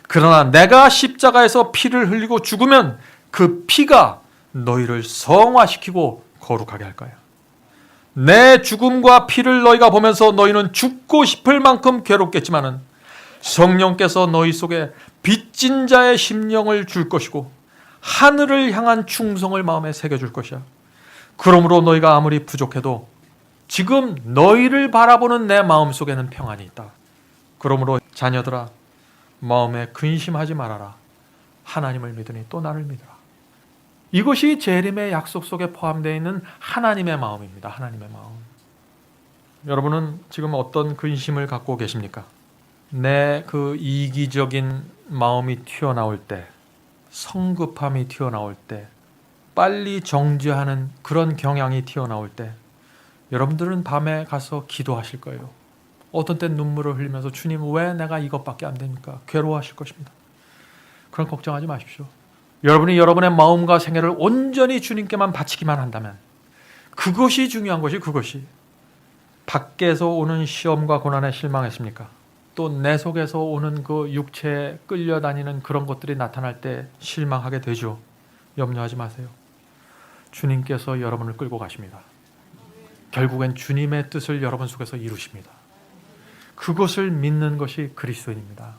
그러나 내가 십자가에서 피를 흘리고 죽으면 그 피가 너희를 성화시키고 거룩하게 할 거야. 내 죽음과 피를 너희가 보면서 너희는 죽고 싶을 만큼 괴롭겠지만은 성령께서 너희 속에 빚진 자의 심령을 줄 것이고 하늘을 향한 충성을 마음에 새겨줄 것이야. 그러므로 너희가 아무리 부족해도 지금 너희를 바라보는 내 마음 속에는 평안이 있다. 그러므로 자녀들아 마음에 근심하지 말아라. 하나님을 믿으니 또 나를 믿으라. 이것이 재림의 약속 속에 포함되어 있는 하나님의 마음입니다. 하나님의 마음. 여러분은 지금 어떤 근심을 갖고 계십니까? 내 그 이기적인 마음이 튀어나올 때, 성급함이 튀어나올 때, 빨리 정죄하는 그런 경향이 튀어나올 때 여러분들은 밤에 가서 기도하실 거예요. 어떤 땐 눈물을 흘리면서 주님 왜 내가 이것밖에 안 됩니까? 괴로워하실 것입니다. 그런 걱정하지 마십시오. 여러분이 여러분의 마음과 생애를 온전히 주님께만 바치기만 한다면 그것이 중요한 것이 그것이. 밖에서 오는 시험과 고난에 실망했습니까? 또 내 속에서 오는 그 육체에 끌려다니는 그런 것들이 나타날 때 실망하게 되죠. 염려하지 마세요. 주님께서 여러분을 끌고 가십니다. 결국엔 주님의 뜻을 여러분 속에서 이루십니다. 그것을 믿는 것이 그리스도인입니다.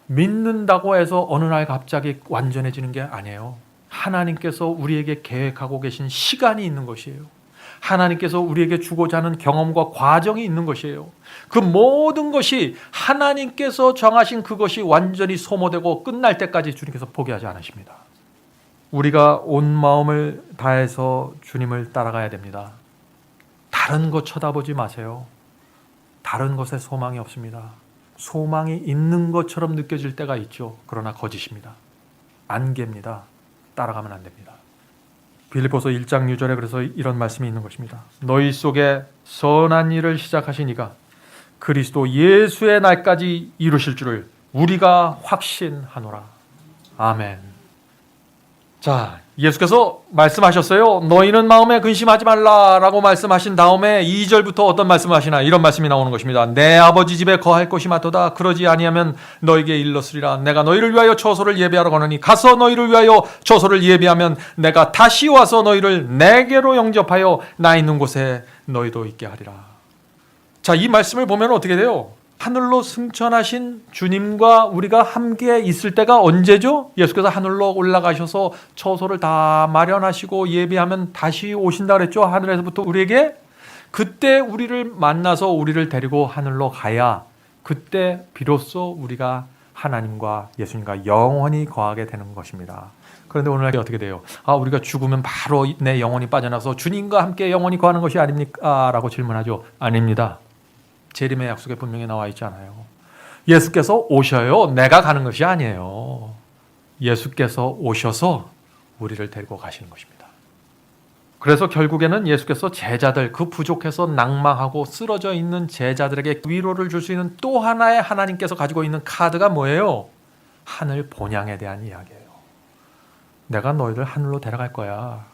믿는다고 해서 어느 날 갑자기 완전해지는 게 아니에요. 하나님께서 우리에게 계획하고 계신 시간이 있는 것이에요. 하나님께서 우리에게 주고자 하는 경험과 과정이 있는 것이에요. 그 모든 것이 하나님께서 정하신 그것이 완전히 소모되고 끝날 때까지 주님께서 포기하지 않으십니다. 우리가 온 마음을 다해서 주님을 따라가야 됩니다. 다른 것 쳐다보지 마세요. 다른 것에 소망이 없습니다. 소망이 있는 것처럼 느껴질 때가 있죠. 그러나 거짓입니다. 안개입니다. 따라가면 안 됩니다. 빌립보서 1장 6절에 그래서 이런 말씀이 있는 것입니다. 너희 속에 선한 일을 시작하신 이가 그리스도 예수의 날까지 이루실 줄을 우리가 확신하노라. 아멘. 자, 예수께서 말씀하셨어요. 너희는 마음에 근심하지 말라라고 말씀하신 다음에 2절부터 어떤 말씀을 하시나 이런 말씀이 나오는 것입니다. 내 아버지 집에 거할 곳이 많도다. 그러지 아니하면 너에게 일렀으리라. 내가 너희를 위하여 처소를 예비하러 가노니 가서 너희를 위하여 처소를 예비하면 내가 다시 와서 너희를 내게로 영접하여 나 있는 곳에 너희도 있게 하리라. 자, 이 말씀을 보면 어떻게 돼요? 하늘로 승천하신 주님과 우리가 함께 있을 때가 언제죠? 예수께서 하늘로 올라가셔서 처소를 다 마련하시고 예비하면 다시 오신다 그랬죠? 하늘에서부터 우리에게. 그때 우리를 만나서 우리를 데리고 하늘로 가야 그때 비로소 우리가 하나님과 예수님과 영원히 거하게 되는 것입니다. 그런데 오늘 어떻게 돼요? 우리가 죽으면 바로 내 영혼이 빠져나서 주님과 함께 영원히 거하는 것이 아닙니까? 라고 질문하죠. 아닙니다. 재림의 약속에 분명히 나와 있잖아요. 예수께서 오셔요. 내가 가는 것이 아니에요. 예수께서 오셔서 우리를 데리고 가시는 것입니다. 그래서 결국에는 예수께서 제자들, 그 부족해서 낭망하고 쓰러져 있는 제자들에게 위로를 줄 수 있는 또 하나의 하나님께서 가지고 있는 카드가 뭐예요? 하늘 본향에 대한 이야기예요. 내가 너희들 하늘로 데려갈 거야.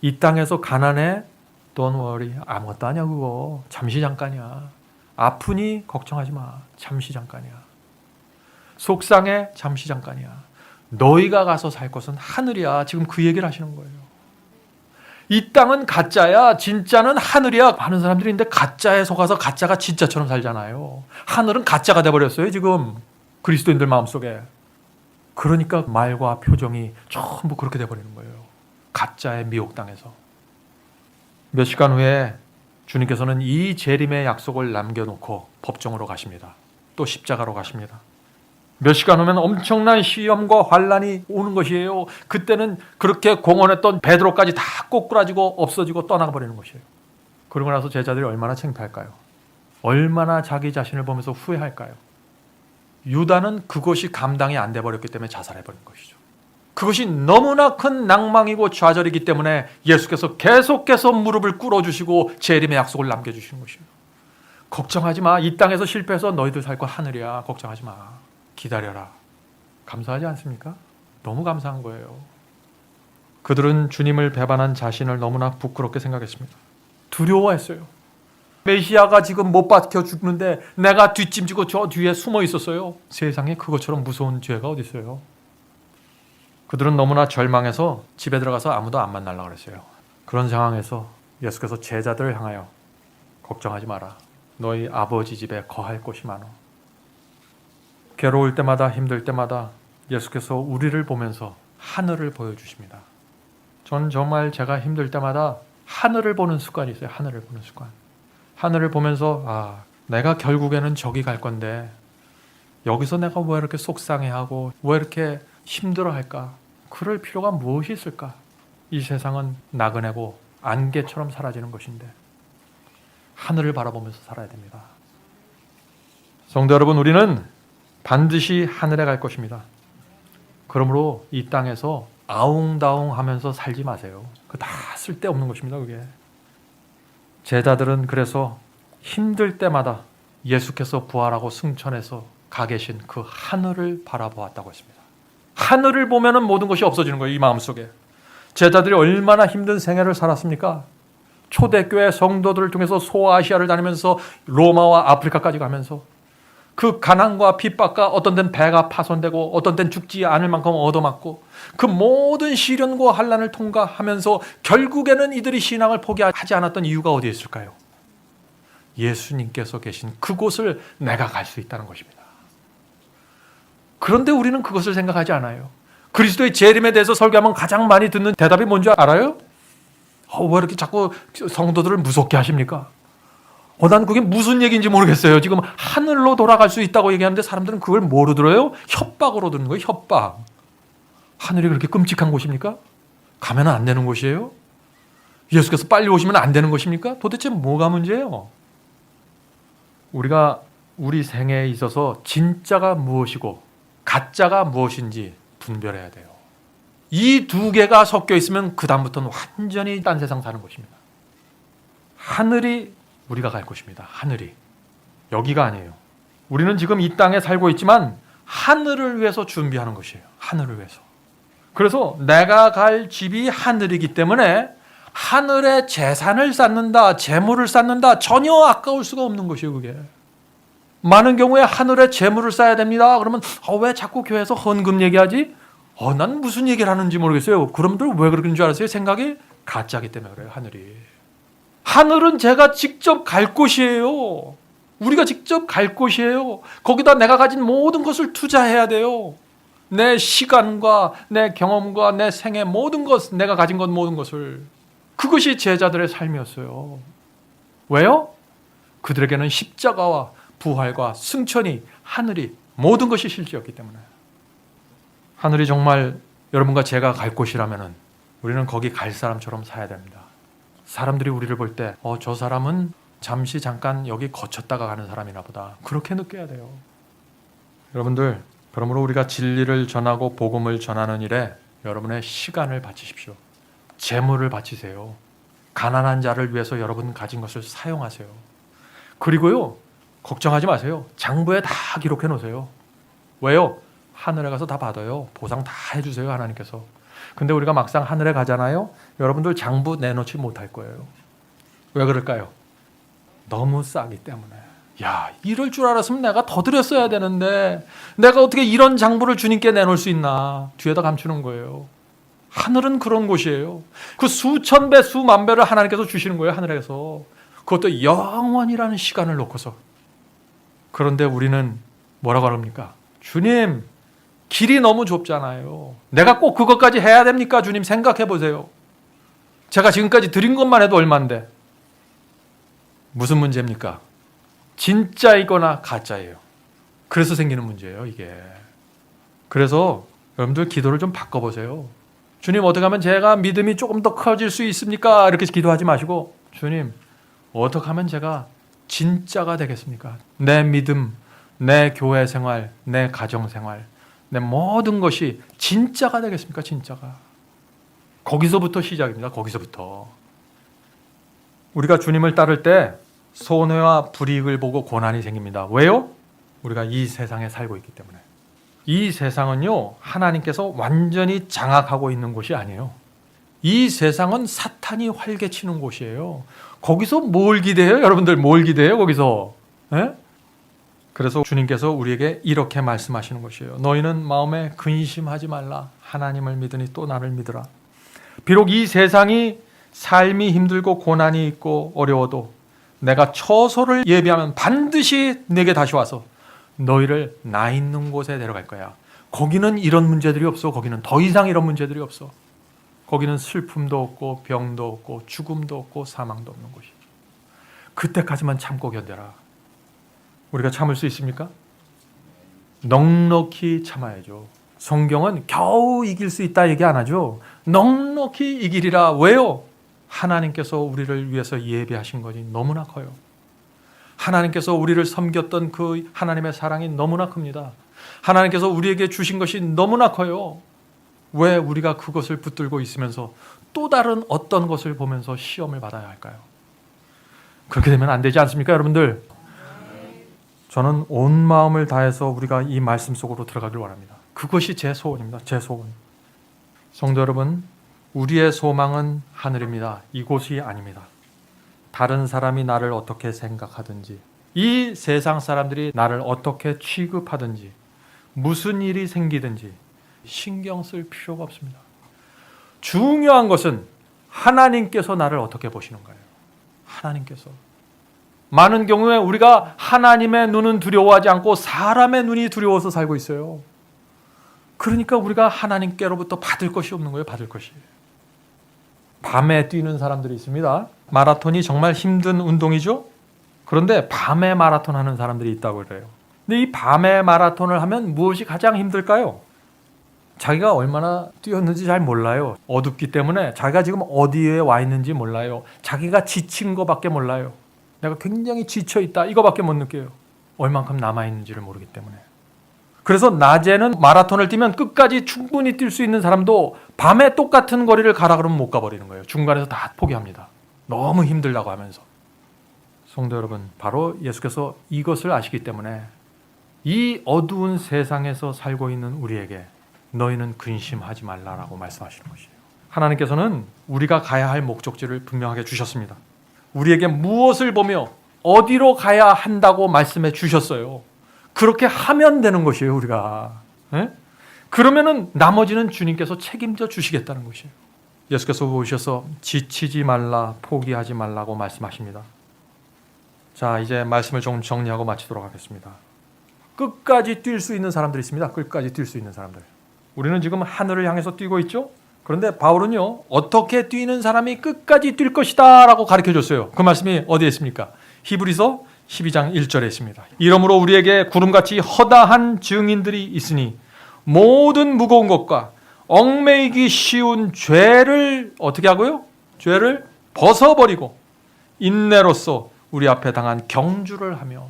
이 땅에서 가난해? Don't worry. 아무것도 아니야 그거. 잠시 잠깐이야. 아프니 걱정하지 마. 잠시 잠깐이야. 속상해? 잠시 잠깐이야. 너희가 가서 살 곳은 하늘이야. 지금 그 얘기를 하시는 거예요. 이 땅은 가짜야. 진짜는 하늘이야. 많은 사람들이 있는데 가짜에 속아서 가짜가 진짜처럼 살잖아요. 하늘은 가짜가 돼버렸어요. 지금 그리스도인들 마음속에. 그러니까 말과 표정이 전부 그렇게 돼버리는 거예요. 가짜에 미혹당해서. 몇 시간 후에 주님께서는 이 재림의 약속을 남겨놓고 법정으로 가십니다. 또 십자가로 가십니다. 몇 시간 후면 엄청난 시험과 환란이 오는 것이에요. 그때는 그렇게 공언했던 베드로까지 다 꼬꾸라지고 없어지고 떠나버리는 것이에요. 그러고 나서 제자들이 얼마나 창피할까요? 얼마나 자기 자신을 보면서 후회할까요? 유다는 그것이 감당이 안 돼버렸기 때문에 자살해버린 것이죠. 그것이 너무나 큰 낭망이고 좌절이기 때문에 예수께서 계속해서 무릎을 꿇어주시고 재림의 약속을 남겨주시는 것이에요. 걱정하지 마. 이 땅에서 실패해서 너희들 살 거 하늘이야. 걱정하지 마. 기다려라. 감사하지 않습니까? 너무 감사한 거예요. 그들은 주님을 배반한 자신을 너무나 부끄럽게 생각했습니다. 두려워했어요. 메시아가 지금 못 박혀 죽는데 내가 뒷짐지고 저 뒤에 숨어 있었어요. 세상에 그것처럼 무서운 죄가 어디 있어요? 그들은 너무나 절망해서 집에 들어가서 아무도 안 만나려고 그랬어요. 그런 상황에서 예수께서 제자들을 향하여 걱정하지 마라. 너희 아버지 집에 거할 곳이 많어. 괴로울 때마다 힘들 때마다 예수께서 우리를 보면서 하늘을 보여주십니다. 전 정말 제가 힘들 때마다 하늘을 보는 습관이 있어요. 하늘을 보는 습관. 하늘을 보면서 내가 결국에는 저기 갈 건데 여기서 내가 왜 이렇게 속상해하고 왜 이렇게 힘들어할까? 그럴 필요가 무엇이 있을까? 이 세상은 나그네고 안개처럼 사라지는 것인데 하늘을 바라보면서 살아야 됩니다. 성도 여러분, 우리는 반드시 하늘에 갈 것입니다. 그러므로 이 땅에서 아웅다웅하면서 살지 마세요. 그거 다 쓸데없는 것입니다. 그게. 제자들은 그래서 힘들 때마다 예수께서 부활하고 승천해서 가 계신 그 하늘을 바라보았다고 했습니다. 하늘을 보면은 모든 것이 없어지는 거예요. 이 마음속에. 제자들이 얼마나 힘든 생애를 살았습니까? 초대교회 성도들을 통해서 소아시아를 다니면서 로마와 아프리카까지 가면서 그 가난과 핍박과 어떤 데는 배가 파손되고 어떤 데는 죽지 않을 만큼 얻어맞고 그 모든 시련과 환난을 통과하면서 결국에는 이들이 신앙을 포기하지 않았던 이유가 어디에 있을까요? 예수님께서 계신 그곳을 내가 갈 수 있다는 것입니다. 그런데 우리는 그것을 생각하지 않아요. 그리스도의 재림에 대해서 설교하면 가장 많이 듣는 대답이 뭔지 알아요? 왜 이렇게 자꾸 성도들을 무섭게 하십니까? 난 그게 무슨 얘기인지 모르겠어요. 지금 하늘로 돌아갈 수 있다고 얘기하는데 사람들은 그걸 뭐로 들어요? 협박으로 듣는 거예요. 협박. 하늘이 그렇게 끔찍한 곳입니까? 가면 안 되는 곳이에요? 예수께서 빨리 오시면 안 되는 것입니까? 도대체 뭐가 문제예요? 우리가 우리 생애에 있어서 진짜가 무엇이고 가짜가 무엇인지 분별해야 돼요. 이 두 개가 섞여 있으면 그 다음부터는 완전히 딴 세상 사는 것입니다. 하늘이 우리가 갈 곳입니다. 하늘이. 여기가 아니에요. 우리는 지금 이 땅에 살고 있지만 하늘을 위해서 준비하는 것이에요. 하늘을 위해서. 그래서 내가 갈 집이 하늘이기 때문에 하늘에 재산을 쌓는다, 재물을 쌓는다, 전혀 아까울 수가 없는 것이에요. 그게 많은 경우에 하늘에 재물을 쌓아야 됩니다. 그러면 왜 자꾸 교회에서 헌금 얘기하지? 난 무슨 얘기를 하는지 모르겠어요. 그럼들 왜 그러는 줄 알았어요? 생각이 가짜기 때문에 그래요. 하늘은 제가 직접 갈 곳이에요. 우리가 직접 갈 곳이에요. 거기다 내가 가진 모든 것을 투자해야 돼요. 내 시간과 내 경험과 내 생애 모든 것, 내가 가진 것 모든 것을. 그것이 제자들의 삶이었어요. 왜요? 그들에게는 십자가와 부활과 승천이, 하늘이 모든 것이 실제였기 때문에. 하늘이 정말 여러분과 제가 갈 곳이라면 우리는 거기 갈 사람처럼 살아야 됩니다. 사람들이 우리를 볼 때 저 사람은 잠시 잠깐 여기 거쳤다가 가는 사람이나 보다, 그렇게 느껴야 돼요. 여러분들, 그러므로 우리가 진리를 전하고 복음을 전하는 일에 여러분의 시간을 바치십시오. 재물을 바치세요. 가난한 자를 위해서 여러분 가진 것을 사용하세요. 그리고요, 걱정하지 마세요. 장부에 다 기록해 놓으세요. 왜요? 하늘에 가서 다 받아요. 보상 다 해주세요, 하나님께서. 근데 우리가 막상 하늘에 가잖아요. 여러분들 장부 내놓지 못할 거예요. 왜 그럴까요? 너무 싸기 때문에. 이럴 줄 알았으면 내가 더 드렸어야 되는데 내가 어떻게 이런 장부를 주님께 내놓을 수 있나. 뒤에다 감추는 거예요. 하늘은 그런 곳이에요. 그 수천 배, 수만 배를 하나님께서 주시는 거예요. 하늘에서. 그것도 영원이라는 시간을 놓고서. 그런데 우리는 뭐라고 합니까? 주님, 길이 너무 좁잖아요. 내가 꼭 그것까지 해야 됩니까? 주님, 생각해 보세요. 제가 지금까지 드린 것만 해도 얼만데. 무슨 문제입니까? 진짜이거나 가짜예요. 그래서 생기는 문제예요, 이게. 그래서 여러분들 기도를 좀 바꿔보세요. 주님, 어떻게 하면 제가 믿음이 조금 더 커질 수 있습니까? 이렇게 기도하지 마시고, 주님, 어떻게 하면 제가 진짜가 되겠습니까? 내 믿음, 내 교회 생활, 내 가정 생활, 내 모든 것이 진짜가 되겠습니까? 진짜가. 거기서부터 시작입니다. 거기서부터. 우리가 주님을 따를 때 손해와 불이익을 보고 고난이 생깁니다. 왜요? 우리가 이 세상에 살고 있기 때문에. 이 세상은요, 하나님께서 완전히 장악하고 있는 곳이 아니에요. 이 세상은 사탄이 활개치는 곳이에요. 거기서 뭘 기대해요? 여러분들 뭘 기대해요? 거기서. 에? 그래서 주님께서 우리에게 이렇게 말씀하시는 것이에요. 너희는 마음에 근심하지 말라. 하나님을 믿으니 또 나를 믿으라. 비록 이 세상이 삶이 힘들고 고난이 있고 어려워도 내가 처소를 예비하면 반드시 내게 다시 와서 너희를 나 있는 곳에 데려갈 거야. 거기는 이런 문제들이 없어. 거기는 더 이상 이런 문제들이 없어. 거기는 슬픔도 없고 병도 없고 죽음도 없고 사망도 없는 곳이야. 그때까지만 참고 견뎌라. 우리가 참을 수 있습니까? 넉넉히 참아야죠. 성경은 겨우 이길 수 있다 얘기 안 하죠. 넉넉히 이기리라. 왜요? 하나님께서 우리를 위해서 예비하신 것이 너무나 커요. 하나님께서 우리를 섬겼던 그 하나님의 사랑이 너무나 큽니다. 하나님께서 우리에게 주신 것이 너무나 커요. 왜 우리가 그것을 붙들고 있으면서 또 다른 어떤 것을 보면서 시험을 받아야 할까요? 그렇게 되면 안 되지 않습니까, 여러분들? 저는 온 마음을 다해서 우리가 이 말씀 속으로 들어가길 원합니다. 그것이 제 소원입니다. 제 소원. 성도 여러분, 우리의 소망은 하늘입니다. 이곳이 아닙니다. 다른 사람이 나를 어떻게 생각하든지, 이 세상 사람들이 나를 어떻게 취급하든지, 무슨 일이 생기든지 신경 쓸 필요가 없습니다. 중요한 것은 하나님께서 나를 어떻게 보시는가요? 하나님께서. 많은 경우에 우리가 하나님의 눈은 두려워하지 않고 사람의 눈이 두려워서 살고 있어요. 그러니까 우리가 하나님께로부터 받을 것이 없는 거예요. 받을 것이. 밤에 뛰는 사람들이 있습니다. 마라톤이 정말 힘든 운동이죠. 그런데 밤에 마라톤 하는 사람들이 있다고 그래요. 근데 이 밤에 마라톤을 하면 무엇이 가장 힘들까요? 자기가 얼마나 뛰었는지 잘 몰라요. 어둡기 때문에 자기가 지금 어디에 와 있는지 몰라요. 자기가 지친 거밖에 몰라요. 내가 굉장히 지쳐있다 이거밖에 못 느껴요. 얼만큼 남아있는지를 모르기 때문에. 그래서 낮에는 마라톤을 뛰면 끝까지 충분히 뛸 수 있는 사람도 밤에 똑같은 거리를 가라 그러면 못 가버리는 거예요. 중간에서 다 포기합니다. 너무 힘들다고 하면서. 성도 여러분, 바로 예수께서 이것을 아시기 때문에 이 어두운 세상에서 살고 있는 우리에게 너희는 근심하지 말라라고 말씀하시는 것이에요. 하나님께서는 우리가 가야 할 목적지를 분명하게 주셨습니다. 우리에게 무엇을 보며 어디로 가야 한다고 말씀해 주셨어요. 그렇게 하면 되는 것이에요, 우리가. 예? 그러면은 나머지는 주님께서 책임져 주시겠다는 것이에요. 예수께서 오셔서 지치지 말라, 포기하지 말라고 말씀하십니다. 자, 이제 말씀을 좀 정리하고 마치도록 하겠습니다. 끝까지 뛸 수 있는 사람들이 있습니다. 끝까지 뛸 수 있는 사람들. 우리는 지금 하늘을 향해서 뛰고 있죠. 그런데 바울은요, 어떻게 뛰는 사람이 끝까지 뛸 것이다 라고 가르쳐줬어요. 그 말씀이 어디에 있습니까? 히브리서 12장 1절에 있습니다. 이러므로 우리에게 구름같이 허다한 증인들이 있으니 모든 무거운 것과 얽매이기 쉬운 죄를 어떻게 하고요? 죄를 벗어버리고 인내로써 우리 앞에 당한 경주를 하며.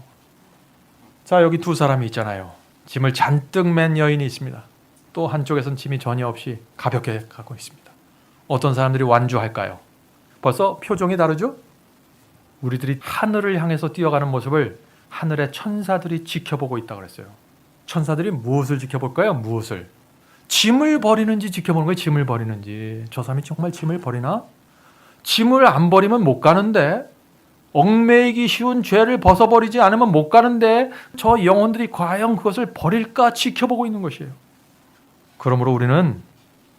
자, 여기 두 사람이 있잖아요. 짐을 잔뜩 맨 여인이 있습니다. 또 한쪽에선 짐이 전혀 없이 가볍게 가고 있습니다. 어떤 사람들이 완주할까요? 벌써 표정이 다르죠? 우리들이 하늘을 향해서 뛰어가는 모습을 하늘의 천사들이 지켜보고 있다고 그랬어요. 천사들이 무엇을 지켜볼까요? 무엇을? 짐을 버리는지 지켜보는 거예요. 짐을 버리는지. 저 사람이 정말 짐을 버리나? 짐을 안 버리면 못 가는데, 얽매이기 쉬운 죄를 벗어버리지 않으면 못 가는데 저 영혼들이 과연 그것을 버릴까 지켜보고 있는 것이에요. 그러므로 우리는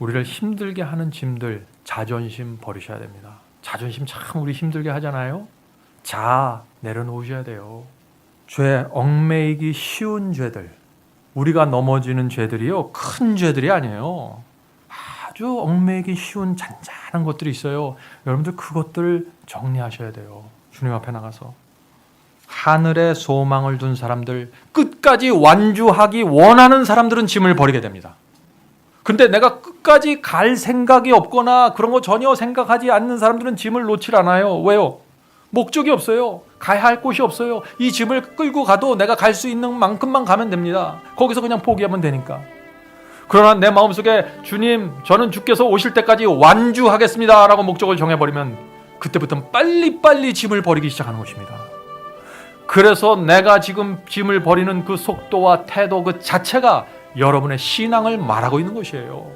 우리를 힘들게 하는 짐들, 자존심 버리셔야 됩니다. 자존심 참 우리 힘들게 하잖아요. 자, 내려놓으셔야 돼요. 죄, 얽매이기 쉬운 죄들, 우리가 넘어지는 죄들이요, 큰 죄들이 아니에요. 아주 얽매이기 쉬운 잔잔한 것들이 있어요. 여러분들 그것들을 정리하셔야 돼요. 주님 앞에 나가서. 하늘에 소망을 둔 사람들, 끝까지 완주하기 원하는 사람들은 짐을 버리게 됩니다. 근데 내가 끝까지 갈 생각이 없거나 그런 거 전혀 생각하지 않는 사람들은 짐을 놓질 않아요. 왜요? 목적이 없어요. 가야 할 곳이 없어요. 이 짐을 끌고 가도 내가 갈 수 있는 만큼만 가면 됩니다. 거기서 그냥 포기하면 되니까. 그러나 내 마음속에 주님, 저는 주께서 오실 때까지 완주하겠습니다 라고 목적을 정해버리면 그때부터는 빨리빨리 짐을 버리기 시작하는 것입니다. 그래서 내가 지금 짐을 버리는 그 속도와 태도 그 자체가 여러분의 신앙을 말하고 있는 것이에요.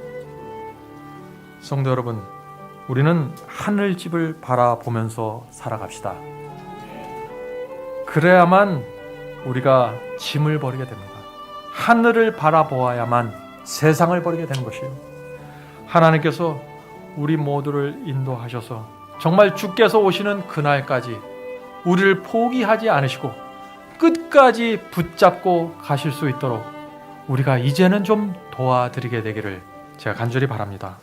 성도 여러분, 우리는 하늘집을 바라보면서 살아갑시다. 그래야만 우리가 짐을 버리게 됩니다. 하늘을 바라보아야만 세상을 버리게 되는 것이에요. 하나님께서 우리 모두를 인도하셔서 정말 주께서 오시는 그날까지 우리를 포기하지 않으시고 끝까지 붙잡고 가실 수 있도록 우리가 이제는 좀 도와드리게 되기를 제가 간절히 바랍니다.